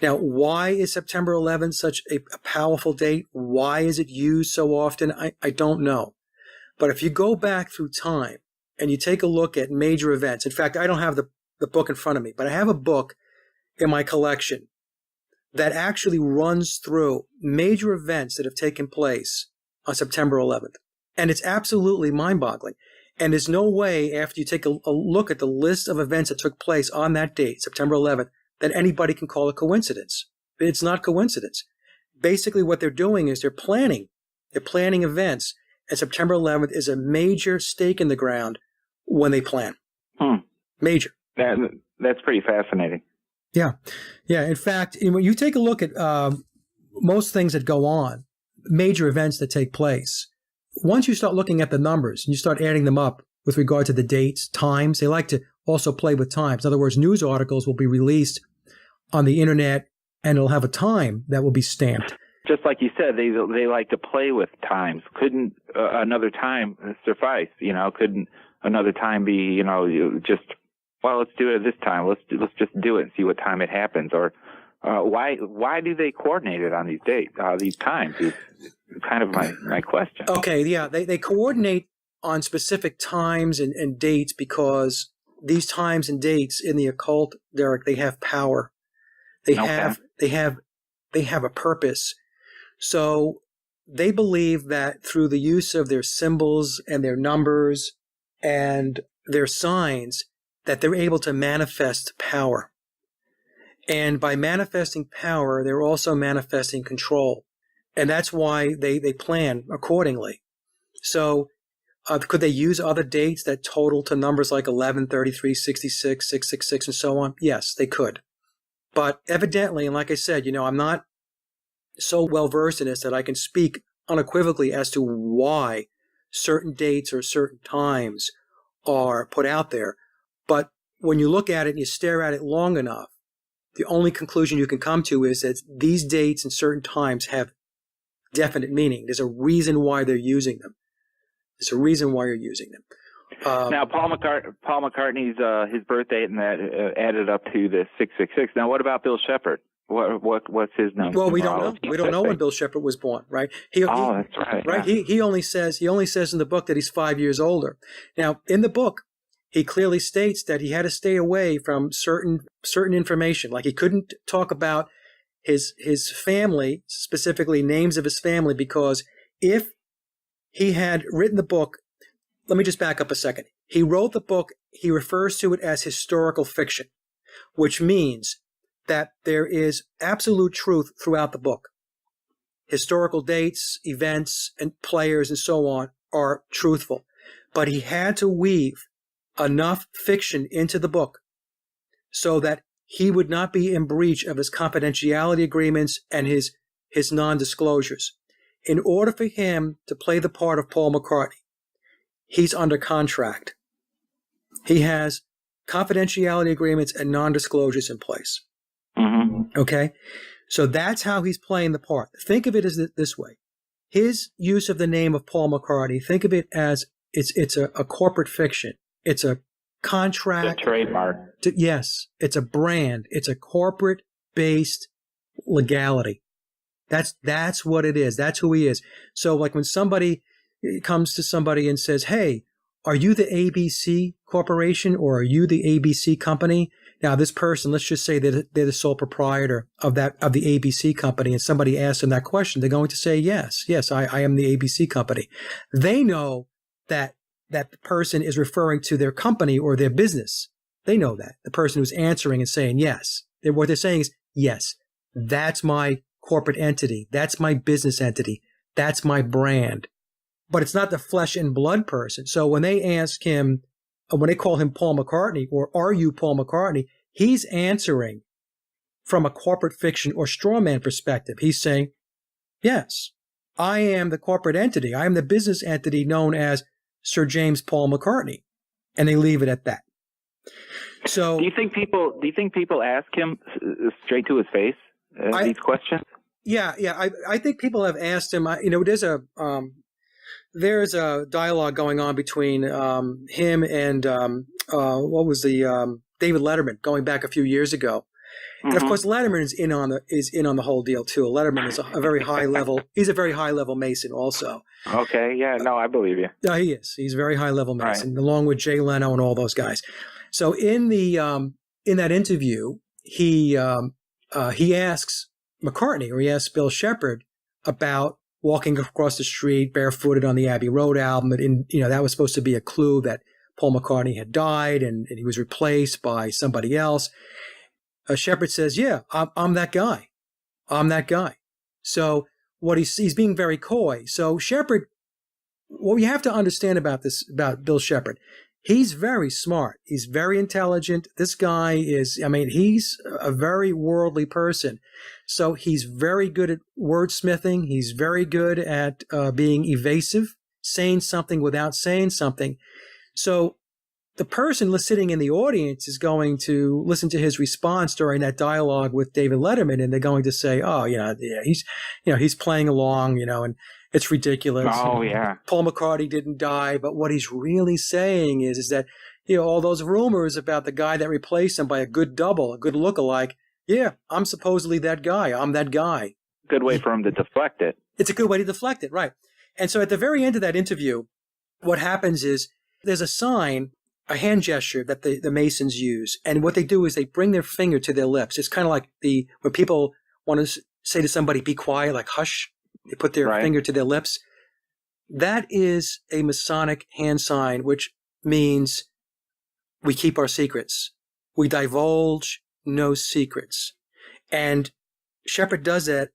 Now, why is September 11th such a powerful date? Why is it used so often? I don't know. But if you go back through time and you take a look at major events, in fact, I don't have the book in front of me, but I have a book in my collection that actually runs through major events that have taken place on September 11th. And it's absolutely mind-boggling. And there's no way, after you take a look at the list of events that took place on that date, September 11th, that anybody can call it coincidence. It's not coincidence. Basically, what they're doing is they're planning events, and September 11th is a major stake in the ground when they plan. Major. That's pretty fascinating. Yeah. In fact, when you take a look at most things that go on, major events that take place, once you start looking at the numbers and you start adding them up with regard to the dates, times, they like to also play with times. In other words, news articles will be released on the internet and it'll have a time that will be stamped. Just like you said, they like to play with times. Couldn't another time suffice? Couldn't another time be? Let's do it at this time. Let's just do it and see what time it happens. Or why do they coordinate it on these dates, these times? Is kind of my question. Okay, yeah, they coordinate on specific times and dates because these times and dates in the occult, Derek, they have power. They have a purpose. So they believe that through the use of their symbols and their numbers and their signs, that they're able to manifest power. And by manifesting power, they're also manifesting control. And that's why they plan accordingly. So could they use other dates that total to numbers like 11, 33, 66, 666, and so on? Yes, they could. But evidently, and like I said, I'm not so well versed in this that I can speak unequivocally as to why certain dates or certain times are put out there. But when you look at it and you stare at it long enough, the only conclusion you can come to is that these dates and certain times have definite meaning. There's a reason why they're using them. There's a reason why you're using them. Now, Paul McCartney's his birth date and that added up to the 666. Now, what about Bill Shepard? What's his number? Well, we don't know. We don't know when Bill Shepard was born, right? That's right. Right. Yeah. He only says in the book that he's 5 years older. Now, in the book, he clearly states that he had to stay away from certain information. Like he couldn't talk about his family, specifically names of his family, because if he had written the book, let me just back up a second. He wrote the book, he refers to it as historical fiction, which means that there is absolute truth throughout the book. Historical dates, events, and players and so on are truthful. But he had to weave enough fiction into the book so that he would not be in breach of his confidentiality agreements and his non-disclosures. In order for him to play the part of Paul McCartney, he's under contract. He has confidentiality agreements and non-disclosures in place. Mm-hmm. Okay? So that's how he's playing the part. Think of it as this way. His use of the name of Paul McCartney, think of it as it's a corporate fiction. It's a contract. A trademark. Yes. It's a brand. It's a corporate-based legality. That's what it is. That's who he is. So like when somebody comes to somebody and says, hey, are you the ABC Corporation or are you the ABC company? Now, this person, let's just say that they're the sole proprietor of the ABC company, and somebody asks them that question, they're going to say, yes, I am the ABC company. They know that the person is referring to their company or their business. They know that. The person who's answering and saying yes. What they're saying is, yes, that's my corporate entity. That's my business entity. That's my brand. But it's not the flesh and blood person. So when they ask him, when they call him Paul McCartney, or are you Paul McCartney, he's answering from a corporate fiction or straw man perspective. He's saying, yes, I am the corporate entity. I am the business entity known as Sir James Paul McCartney. And they leave it at that. So do you think people ask him straight to his face these questions? Yeah. I think people have asked him. There's a dialogue going on between him and David Letterman going back a few years ago. Mm-hmm. And of course, Letterman is in on the whole deal too. Letterman is a very high level. He's a very high level Mason also. Okay. Yeah. No, I believe you. Yeah, he is. He's a very high level Mason, along with Jay Leno and all those guys. So in that interview, he asks McCartney, or he asks Bill Shepard about walking across the street barefooted on the Abbey Road album. And, that was supposed to be a clue that Paul McCartney had died and he was replaced by somebody else. Shepard says, yeah, I'm that guy. I'm that guy. So he's being very coy. So Shepard, what we have to understand about Bill Shepard, he's very smart. He's very intelligent. This guy he's a very worldly person. So he's very good at wordsmithing. He's very good at being evasive, saying something without saying something. So the person sitting in the audience is going to listen to his response during that dialogue with David Letterman, and they're going to say, "Oh, yeah, he's playing along, and it's ridiculous." Oh, yeah. Paul McCartney didn't die, but what he's really saying is that all those rumors about the guy that replaced him by a good double, a good lookalike. Yeah, I'm supposedly that guy. I'm that guy. Good way for him to deflect it. It's a good way to deflect it, right? And so at the very end of that interview, what happens is there's a sign, a hand gesture that the Masons use. And what they do is they bring their finger to their lips. It's kind of like when people want to say to somebody, be quiet, like hush, they put their finger to their lips. That is a Masonic hand sign, which means we keep our secrets. We divulge no secrets. And Shepard does that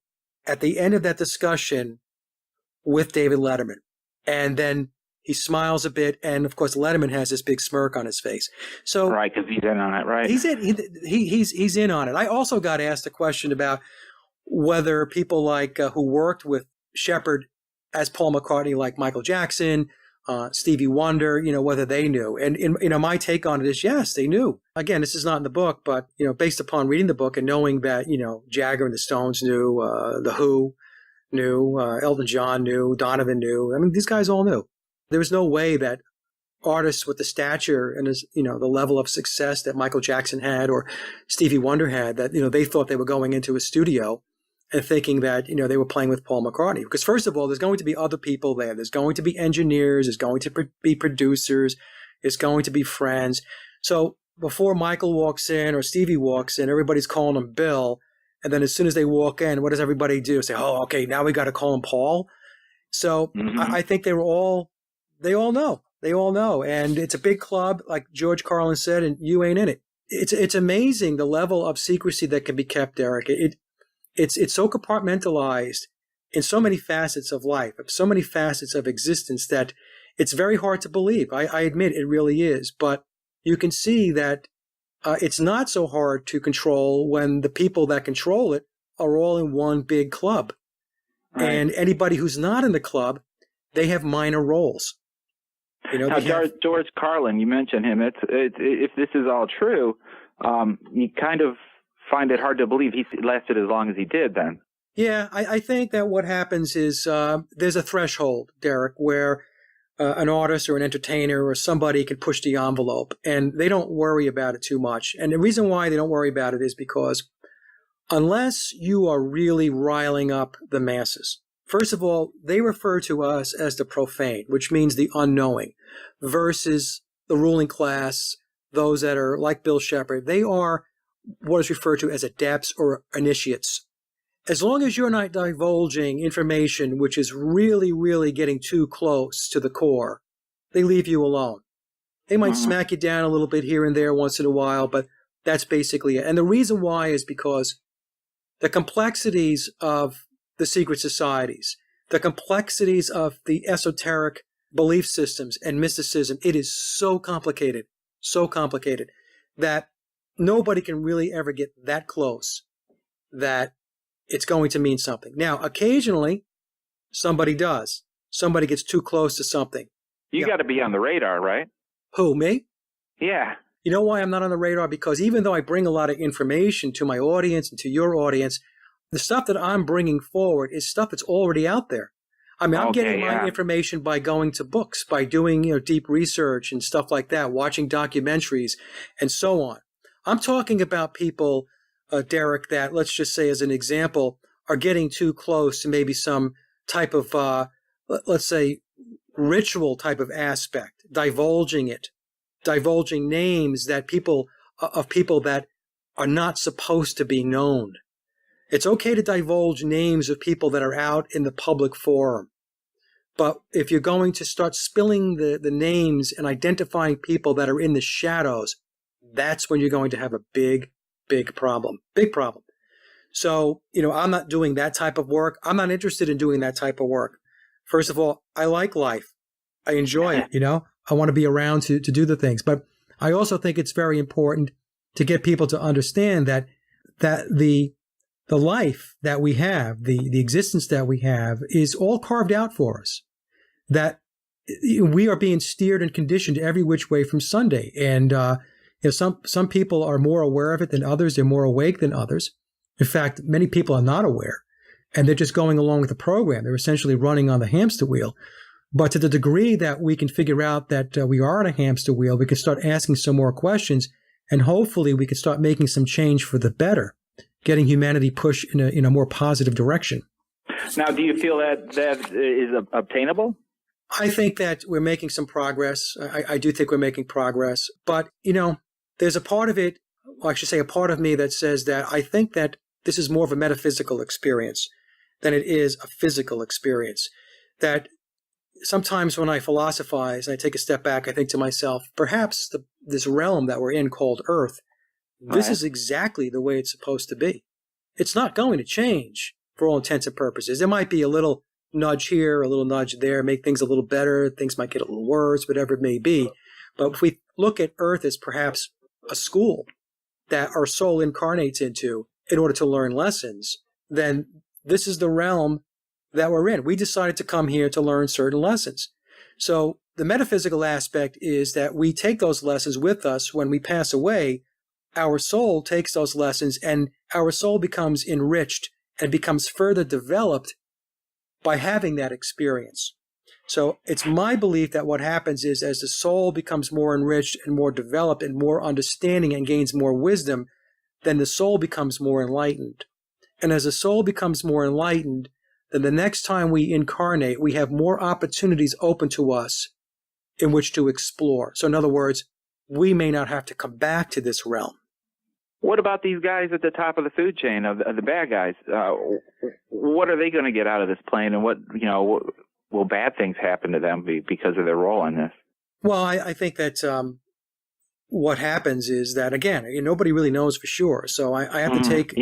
at the end of that discussion with David Letterman. And then he smiles a bit, and of course Letterman has this big smirk on his face. So right, because he's in on it, right? He's in on it. I also got asked a question about whether people like who worked with Shepard as Paul McCartney, like Michael Jackson, Stevie Wonder, whether they knew. And my take on it is yes, they knew. Again, this is not in the book, but based upon reading the book and knowing that Jagger and the Stones knew, the Who knew, Elton John knew, Donovan knew. I mean, these guys all knew. There was no way that artists with the stature and the level of success that Michael Jackson had or Stevie Wonder had, that they thought they were going into a studio and thinking that they were playing with Paul McCartney. Because first of all, there's going to be other people there. There's going to be engineers. There's going to be producers. There's going to be friends. So before Michael walks in or Stevie walks in, everybody's calling him Bill. And then as soon as they walk in, what does everybody do? Say, oh, okay, now we got to call him Paul. So I think they all know. They all know. And it's a big club, like George Carlin said, and you ain't in it. It's amazing the level of secrecy that can be kept, Derek. It's so compartmentalized in so many facets of life, so many facets of existence, that it's very hard to believe. I admit it really is. But you can see that it's not so hard to control when the people that control it are all in one big club. Right. And anybody who's not in the club, they have minor roles. Now, George Carlin, you mentioned him. If this is all true, you kind of find it hard to believe he lasted as long as he did then. Yeah, I think that what happens is there's a threshold, Derek, where an artist or an entertainer or somebody can push the envelope, and they don't worry about it too much. And the reason why they don't worry about it is because unless you are really riling up the masses, first of all, they refer to us as the profane, which means the unknowing, versus the ruling class, those that are like Bill Shepard. They are what is referred to as adepts or initiates. As long as you're not divulging information which is really, really getting too close to the core, they leave you alone. They might smack you down a little bit here and there once in a while, but that's basically it. And the reason why is because the complexities of the secret societies, the complexities of the esoteric belief systems and mysticism, it is so complicated that nobody can really ever get that close that it's going to mean something. Now, occasionally, somebody does. Somebody gets too close to something. You got to be on the radar, right? Who, me? Yeah. You know why I'm not on the radar? Because even though I bring a lot of information to my audience and to your audience, the stuff that I'm bringing forward is stuff that's already out there. I mean, I'm getting my information by going to books, by doing deep research and stuff like that, watching documentaries and so on. I'm talking about people, Derek, that, let's just say as an example, are getting too close to maybe some type of, let's say, ritual type of aspect, divulging names that people that are not supposed to be known. It's okay to divulge names of people that are out in the public forum. But if you're going to start spilling the names and identifying people that are in the shadows, that's when you're going to have a big, big problem. Big problem. So, I'm not doing that type of work. I'm not interested in doing that type of work. First of all, I like life. I enjoy it, I want to be around to do the things. But I also think it's very important to get people to understand that the life that we have, the existence that we have is all carved out for us. That we are being steered and conditioned every which way from Sunday. And some people are more aware of it than others. They're more awake than others. In fact, many people are not aware, and they're just going along with the program. They're essentially running on the hamster wheel. But to the degree that we can figure out that we are on a hamster wheel, we can start asking some more questions, and hopefully we can start making some change for the better, getting humanity pushed in a more positive direction. Now, do you feel that is obtainable? I think that we're making some progress. I do think we're making progress. But, there's a part of it, or I should say a part of me that says that I think that this is more of a metaphysical experience than it is a physical experience. That sometimes when I philosophize, I take a step back, I think to myself, perhaps this realm that we're in called Earth, this is exactly the way it's supposed to be. It's not going to change for all intents and purposes. There might be a little nudge here, a little nudge there, make things a little better. Things might get a little worse, whatever it may be. But if we look at Earth as perhaps a school that our soul incarnates into in order to learn lessons, then this is the realm that we're in. We decided to come here to learn certain lessons. So the metaphysical aspect is that we take those lessons with us when we pass away. Our soul takes those lessons, and our soul becomes enriched and becomes further developed by having that experience. So it's my belief that what happens is as the soul becomes more enriched and more developed and more understanding and gains more wisdom, then the soul becomes more enlightened. And as the soul becomes more enlightened, then the next time we incarnate, we have more opportunities open to us in which to explore. So in other words, we may not have to come back to this realm. What about these guys at the top of the food chain of the bad guys? What are they going to get out of this plane, and what will bad things happen to them because of their role in this? Well, I think that what happens is that, again, nobody really knows for sure. So I have to take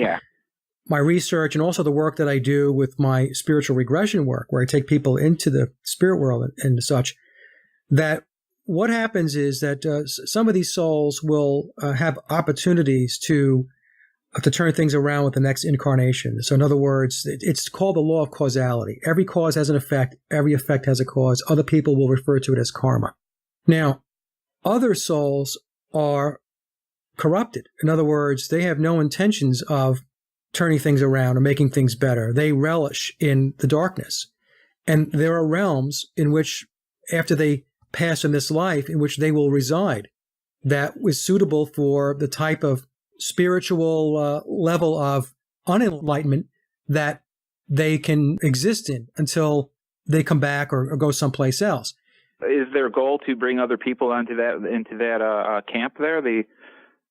my research and also the work that I do with my spiritual regression work, where I take people into the spirit world and such, that what happens is that some of these souls will have opportunities to turn things around with the next incarnation. So in other words, it's called the law of causality. Every cause has an effect. Every effect has a cause. Other people will refer to it as karma. Now, other souls are corrupted. In other words, they have no intentions of turning things around or making things better. They relish in the darkness. And there are realms in which, after they pass in this life, in which they will reside, that was suitable for the type of spiritual level of unenlightenment that they can exist in until they come back or go someplace else. Is their goal to bring other people into that camp there,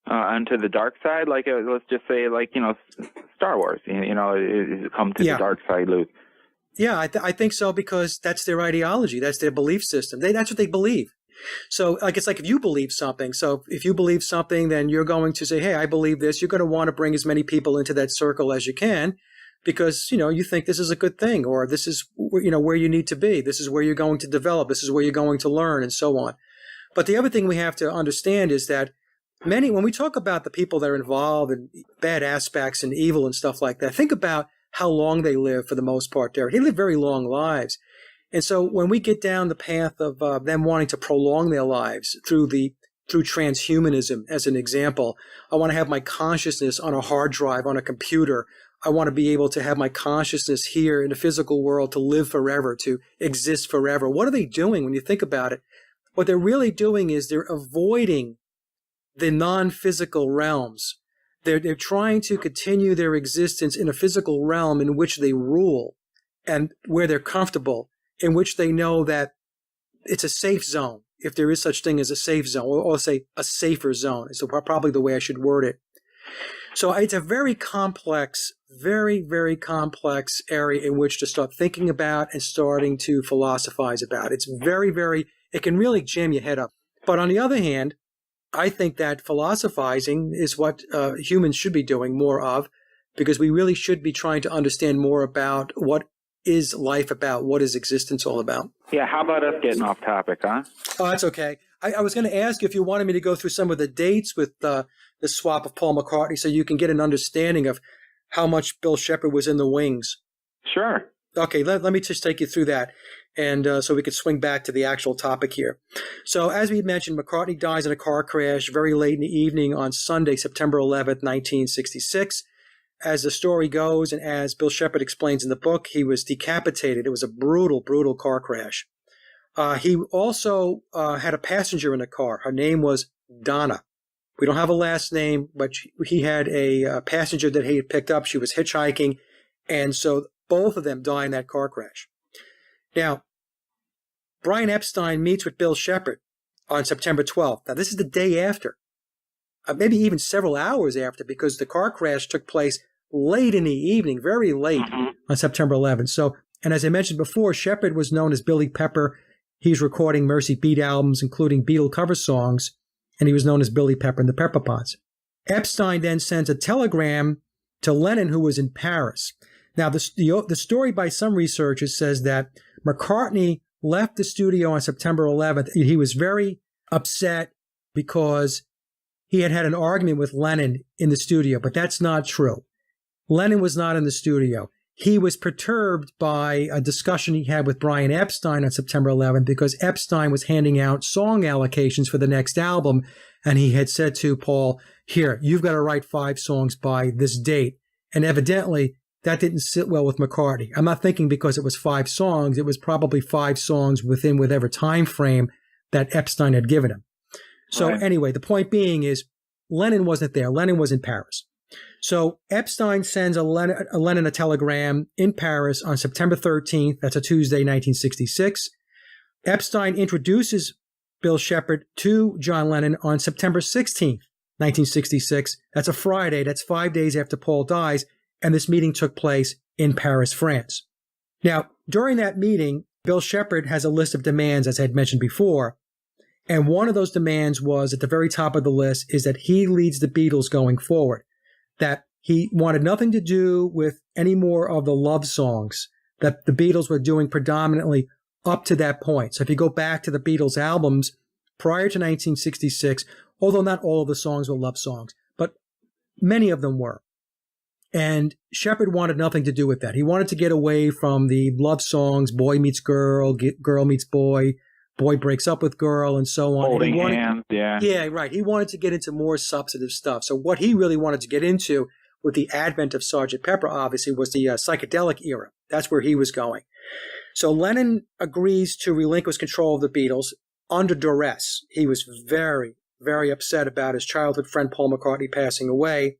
onto the dark side? Like, let's just say, Star Wars. Come to the dark side, Luke. Yeah, I think so, because that's their ideology. That's their belief system. That's what they believe. So, it's like if you believe something. So if you believe something, then you're going to say, hey, I believe this. You're going to want to bring as many people into that circle as you can because, you think this is a good thing, or this is, where you need to be. This is where you're going to develop. This is where you're going to learn, and so on. But the other thing we have to understand is that when we talk about the people that are involved in bad aspects and evil and stuff like that, think about how long they live for the most part, Derek. They live very long lives. And so when we get down the path of them wanting to prolong their lives through transhumanism, as an example, I want to have my consciousness on a hard drive, on a computer. I want to be able to have my consciousness here in the physical world to live forever, to exist forever. What are they doing when you think about it? What they're really doing is they're avoiding the non-physical realms. They're trying to continue their existence in a physical realm in which they rule and where they're comfortable, in which they know that it's a safe zone, if there is such thing as a safe zone, or say a safer zone, is probably the way I should word it. So it's a very complex very, very complex area in which to start thinking about and starting to philosophize about. It's very, very, it can really jam your head up. But on the other hand, I think that philosophizing is what humans should be doing more of, because we really should be trying to understand more about what is life about, what is existence all about. Yeah, how about us getting off topic, huh? Oh, that's okay. I was going to ask you if you wanted me to go through some of the dates with the swap of Paul McCartney so you can get an understanding of how much Bill Shepherd was in the wings. Sure. Okay, let me just take you through that, and so we could swing back to the actual topic here. So as we mentioned, McCartney dies in a car crash very late in the evening on Sunday, September 11th, 1966. As the story goes, and as Bill Shepherd explains in the book, he was decapitated. It was a brutal, brutal car crash. He also had a passenger in the car. Her name was Donna. We don't have a last name, but he had a passenger that he had picked up. She was hitchhiking, and so both of them die in that car crash. Now, Brian Epstein meets with Bill Shepherd on September 12th. Now, this is the day after, maybe even several hours after, because the car crash took place late in the evening, very late on September 11th. So, and as I mentioned before, Shepherd was known as Billy Pepper. He's recording Mercy Beat albums, including Beatle cover songs, and he was known as Billy Pepper and the Pepper Pots. Epstein then sends a telegram to Lennon, who was in Paris. Now, the story by some researchers says that McCartney left the studio on September 11th. He was very upset because he had had an argument with Lennon in the studio, but that's not true. Lennon was not in the studio. He was perturbed by a discussion he had with Brian Epstein on September 11th because Epstein was handing out song allocations for the next album, and he had said to Paul, here, you've got to write 5 songs by this date. And evidently, that didn't sit well with McCartney. I'm not thinking because it was 5 songs. It was probably 5 songs within whatever time frame that Epstein had given him. So Anyway, the point being is Lennon wasn't there. Lennon was in Paris. So Epstein sends Lennon a telegram in Paris on September 13th. That's a Tuesday, 1966. Epstein introduces Bill Shepherd to John Lennon on September 16th, 1966. That's a Friday. That's 5 days after Paul dies. And this meeting took place in Paris, France. Now, during that meeting, Bill Shepherd has a list of demands, as I had mentioned before. And one of those demands was, at the very top of the list, is that he leads the Beatles going forward. That he wanted nothing to do with any more of the love songs that the Beatles were doing predominantly up to that point. So if you go back to the Beatles albums prior to 1966, although not all of the songs were love songs, but many of them were. And Shepherd wanted nothing to do with that. He wanted to get away from the love songs, boy meets girl, girl meets boy, boy breaks up with girl, and so on. Holding hands, yeah. Yeah, right. He wanted to get into more substantive stuff. So what he really wanted to get into with the advent of Sgt. Pepper, obviously, was the psychedelic era. That's where he was going. So Lennon agrees to relinquish control of the Beatles under duress. He was very, very upset about his childhood friend Paul McCartney passing away.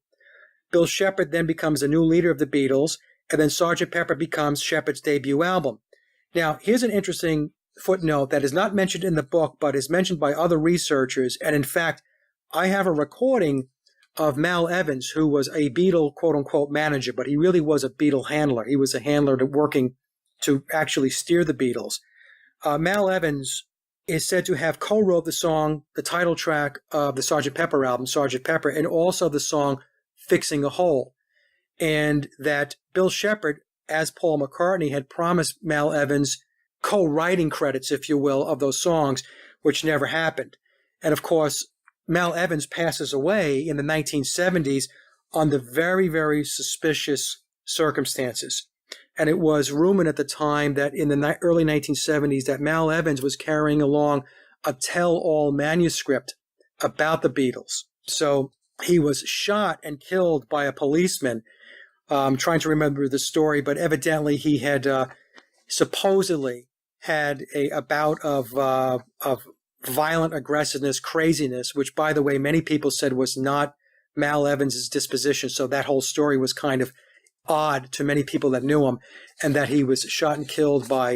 Bill Shepherd then becomes the new leader of the Beatles, and then Sgt. Pepper becomes Shepherd's debut album. Now, here's an interesting footnote that is not mentioned in the book, but is mentioned by other researchers. And in fact, I have a recording of Mal Evans, who was a Beatle quote-unquote manager, but he really was a Beatle handler. He was a handler working to actually steer the Beatles. Mal Evans is said to have co-wrote the song, the title track of the Sgt. Pepper album, Sgt. Pepper, and also the song Fixing a Hole. And that Bill Shepherd, as Paul McCartney, had promised Mal Evans co-writing credits, if you will, of those songs, which never happened. And of course, Mal Evans passes away in the 1970s under very, very suspicious circumstances. And it was rumored at the time that in the early 1970s that Mal Evans was carrying along a tell-all manuscript about the Beatles. So he was shot and killed by a policeman. I'm trying to remember the story, but evidently he had supposedly had a bout of violent aggressiveness, craziness, which, by the way, many people said was not Mal Evans' disposition. So that whole story was kind of odd to many people that knew him, and that he was shot and killed by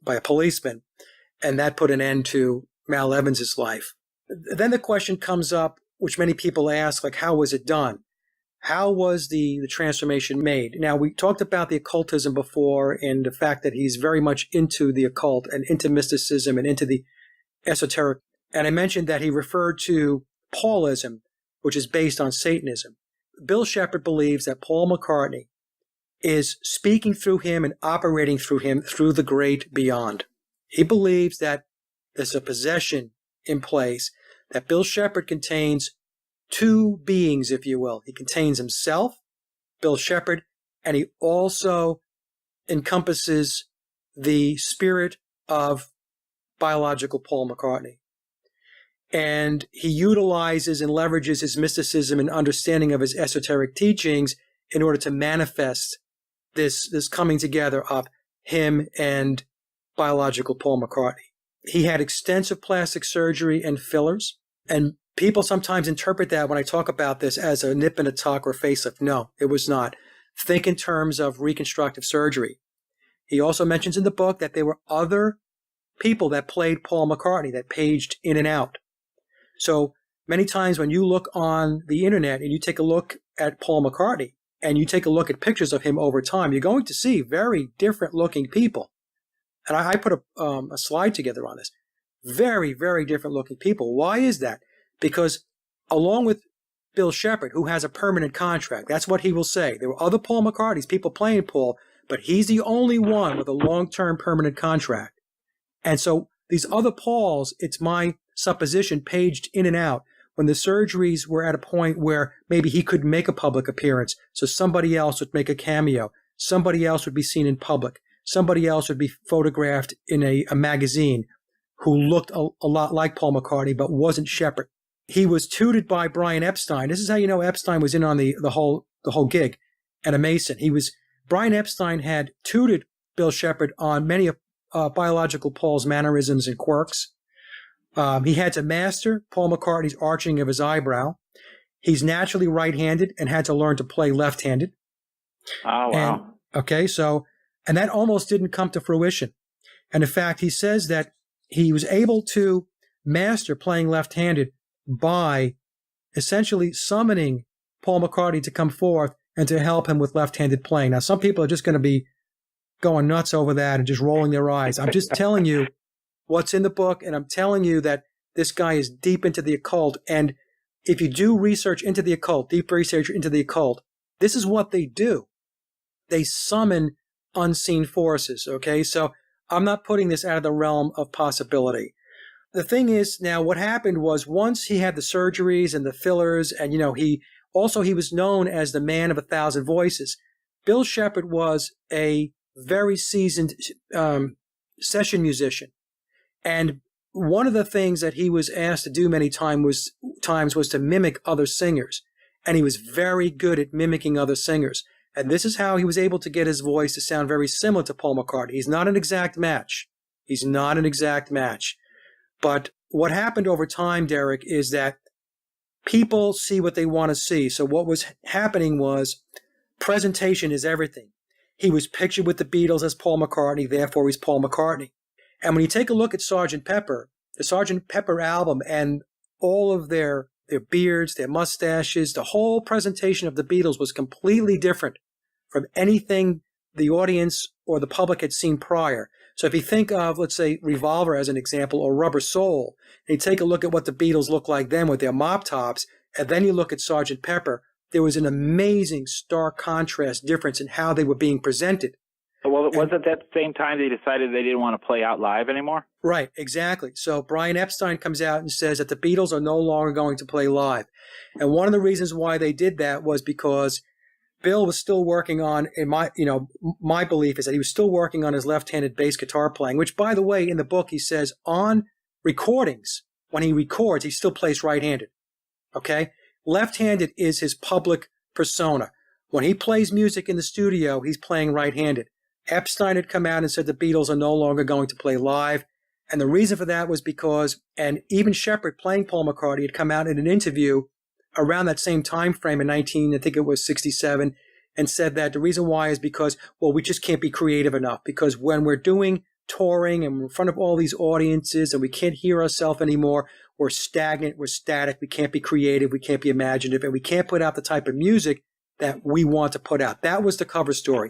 a policeman, and that put an end to Mal Evans' life. Then the question comes up, which many people ask, like, how was it done? How was the transformation made? Now, we talked about the occultism before and the fact that he's very much into the occult and into mysticism and into the esoteric. And I mentioned that he referred to Paulism, which is based on Satanism. Bill Shepard believes that Paul McCartney is speaking through him and operating through him through the great beyond. He believes that there's a possession in place, that Bill Shepard contains two beings, if you will. He contains himself, Bill Shepard, and he also encompasses the spirit of biological Paul McCartney. And he utilizes and leverages his mysticism and understanding of his esoteric teachings in order to manifest this coming together of him and biological Paul McCartney. He had extensive plastic surgery and fillers, and people sometimes interpret that when I talk about this as a nip and a tuck or facelift. No, it was not. Think in terms of reconstructive surgery. He also mentions in the book that there were other people that played Paul McCartney that paged in and out. So many times when you look on the internet and you take a look at Paul McCartney and you take a look at pictures of him over time, you're going to see very different looking people. And I put a slide together on this. Very, very different looking people. Why is that? Because along with Bill Shepard, who has a permanent contract, that's what he will say. There were other Paul McCartneys, people playing Paul, but he's the only one with a long-term permanent contract. And so these other Pauls, it's my supposition, paged in and out when the surgeries were at a point where maybe he couldn't make a public appearance. So somebody else would make a cameo. Somebody else would be seen in public. Somebody else would be photographed in a magazine who looked a lot like Paul McCartney but wasn't Shepard. He was tutored by Brian Epstein. This is how you know Epstein was in on the whole gig, and a Mason. Brian Epstein had tutored Bill Shepard on many of biological Paul's mannerisms and quirks. He had to master Paul McCartney's arching of his eyebrow. He's naturally right-handed and had to learn to play left-handed. Oh, wow. And that almost didn't come to fruition. And in fact, he says that he was able to master playing left-handed by essentially summoning Paul McCartney to come forth and to help him with left-handed playing. Now, some people are just going to be going nuts over that and just rolling their eyes. I'm just telling you what's in the book, and I'm telling you that this guy is deep into the occult. And if you do research into the occult, deep research into the occult, this is what they do. They summon unseen forces, okay? So I'm not putting this out of the realm of possibility. The thing is, now what happened was once he had the surgeries and the fillers, and he was known as the man of 1,000 voices. Bill Shepard was a very seasoned session musician, and one of the things that he was asked to do many times was to mimic other singers, and he was very good at mimicking other singers. And this is how he was able to get his voice to sound very similar to Paul McCartney. He's not an exact match. But what happened over time, Derek, is that people see what they want to see. So what was happening was presentation is everything. He was pictured with the Beatles as Paul McCartney, therefore he's Paul McCartney. And when you take a look at Sgt. Pepper, the Sgt. Pepper album, and all of their beards, their mustaches, the whole presentation of the Beatles was completely different from anything the audience or the public had seen prior. So if you think of, let's say, Revolver as an example, or Rubber Soul, and you take a look at what the Beatles looked like then with their mop tops, and then you look at Sgt. Pepper, there was an amazing stark contrast difference in how they were being presented. Well, wasn't that the same time they decided they didn't want to play out live anymore? Right, exactly. So Brian Epstein comes out and says that the Beatles are no longer going to play live. And one of the reasons why they did that was because Bill was still working on, my belief is that he was still working on his left-handed bass guitar playing, which, by the way, in the book he says on recordings, when he records, he still plays right-handed. Okay? Left-handed is his public persona. When he plays music in the studio, he's playing right-handed. Epstein had come out and said the Beatles are no longer going to play live. And the reason for that was because, and even Shepard playing Paul McCartney had come out in an interview around that same time frame in 1967, and said that the reason why is because, well, we just can't be creative enough, because when we're doing touring and we're in front of all these audiences and we can't hear ourselves anymore, we're stagnant, we're static, we can't be creative, we can't be imaginative, and we can't put out the type of music that we want to put out. That was the cover story.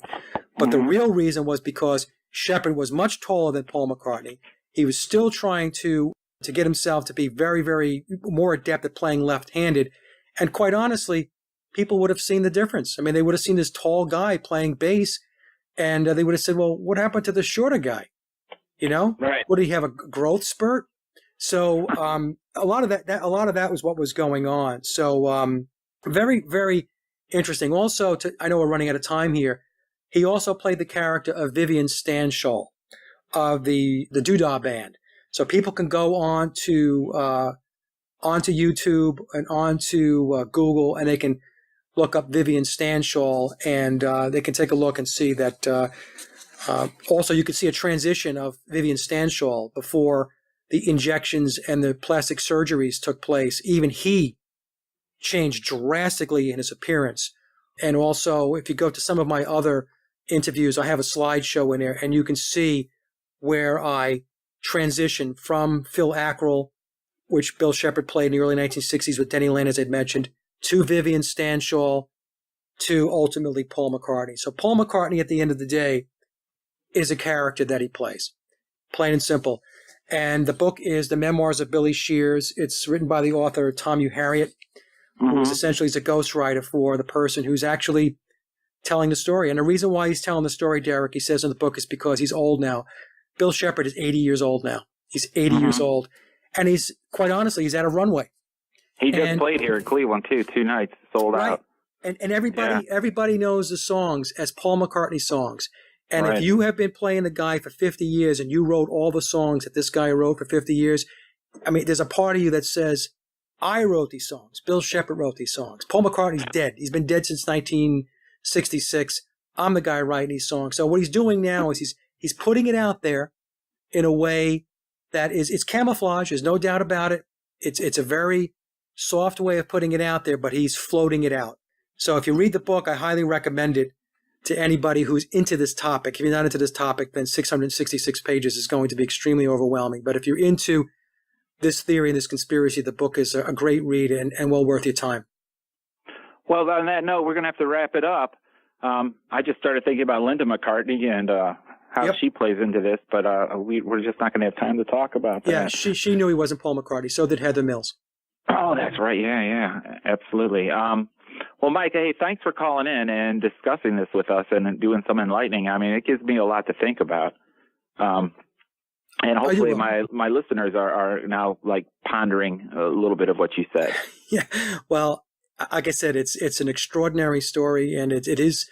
But the real reason was because Shepherd was much taller than Paul McCartney. He was still trying to get himself to be very, very more adept at playing left-handed. And quite honestly, people would have seen the difference. I mean, they would have seen this tall guy playing bass, and they would have said, well, what happened to the shorter guy? You know? Right. Would he have a growth spurt? So a lot of that was what was going on. So very, very interesting. Also, I know we're running out of time here. He also played the character of Vivian Stanshall of the Doodah Band. So people can go on to onto YouTube and onto Google, and they can look up Vivian Stanshall, and they can take a look and see that. Also, you can see a transition of Vivian Stanshall before the injections and the plastic surgeries took place. Even he changed drastically in his appearance. And also, if you go to some of my other interviews, I have a slideshow in there, and you can see where I transitioned from Phil Ackrell, which Bill Shepherd played in the early 1960s with Denny Laine, as I'd mentioned, to Vivian Stanshall, to ultimately Paul McCartney. So Paul McCartney, at the end of the day, is a character that he plays, plain and simple. And the book is The Memoirs of Billy Shears. It's written by the author Tom U. Harriet, who is essentially a ghostwriter for the person who's actually telling the story. And the reason why he's telling the story, Derek, he says in the book, is because he's old now. Bill Shepherd is 80 years old now. He's 80 years old. And he's, quite honestly, he's at a runway. He just played here in Cleveland, too, 2 nights, sold out. And everybody knows the songs as Paul McCartney songs. And if you have been playing the guy for 50 years and you wrote all the songs that this guy wrote for 50 years, I mean, there's a part of you that says, I wrote these songs. Bill Shepherd wrote these songs. Paul McCartney's dead. He's been dead since 1966. I'm the guy writing these songs. So what he's doing now is he's putting it out there in a way that it's camouflage. There's no doubt about it. It's a very soft way of putting it out there, but he's floating it out. So if you read the book, I highly recommend it to anybody who's into this topic. If you're not into this topic, then 666 pages is going to be extremely overwhelming. But if you're into this theory and this conspiracy, the book is a great read and well worth your time. Well, on that note, we're going to have to wrap it up. I just started thinking about Linda McCartney and how she plays into this, but we're just not going to have time to talk about that. Yeah, she knew he wasn't Paul McCartney. So did Heather Mills. Oh, that's right. Yeah, absolutely. Well, Mike, hey, thanks for calling in and discussing this with us and doing some enlightening. I mean, it gives me a lot to think about. And hopefully my listeners are now like pondering a little bit of what you said. Yeah. Well, like I said, it's an extraordinary story, and it's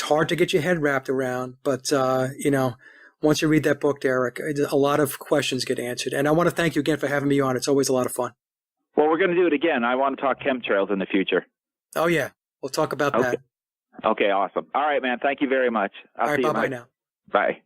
hard to get your head wrapped around. But, once you read that book, Derek, a lot of questions get answered. And I want to thank you again for having me on. It's always a lot of fun. Well, we're going to do it again. I want to talk chemtrails in the future. Oh, yeah. We'll talk about that. Okay, awesome. All right, man. Thank you very much. All right, bye-bye now. Bye.